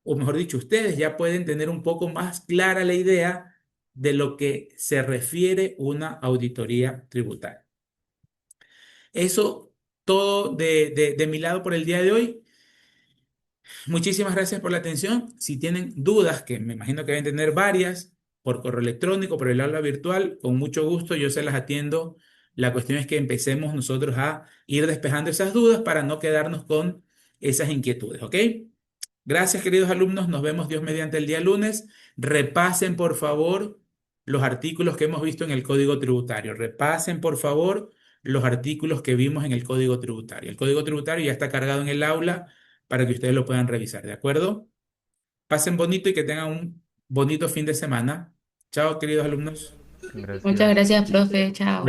o mejor dicho, ustedes ya pueden tener un poco más clara la idea de lo que se refiere una auditoría tributaria. Eso todo de mi lado por el día de hoy. Muchísimas gracias por la atención. Si tienen dudas, que me imagino que deben tener varias, por correo electrónico, por el aula virtual, con mucho gusto yo se las atiendo. La cuestión es que empecemos nosotros a ir despejando esas dudas para no quedarnos con esas inquietudes, ¿ok? Gracias, queridos alumnos. Nos vemos Dios mediante el día lunes. Repasen, por favor, los artículos que hemos visto en el Código Tributario. Repasen, por favor, los artículos que vimos en el Código Tributario. El Código Tributario ya está cargado en el aula para que ustedes lo puedan revisar, ¿de acuerdo? Pasen bonito y que tengan un bonito fin de semana. Chao, queridos alumnos. Muchas Gracias. gracias, profe. Chao.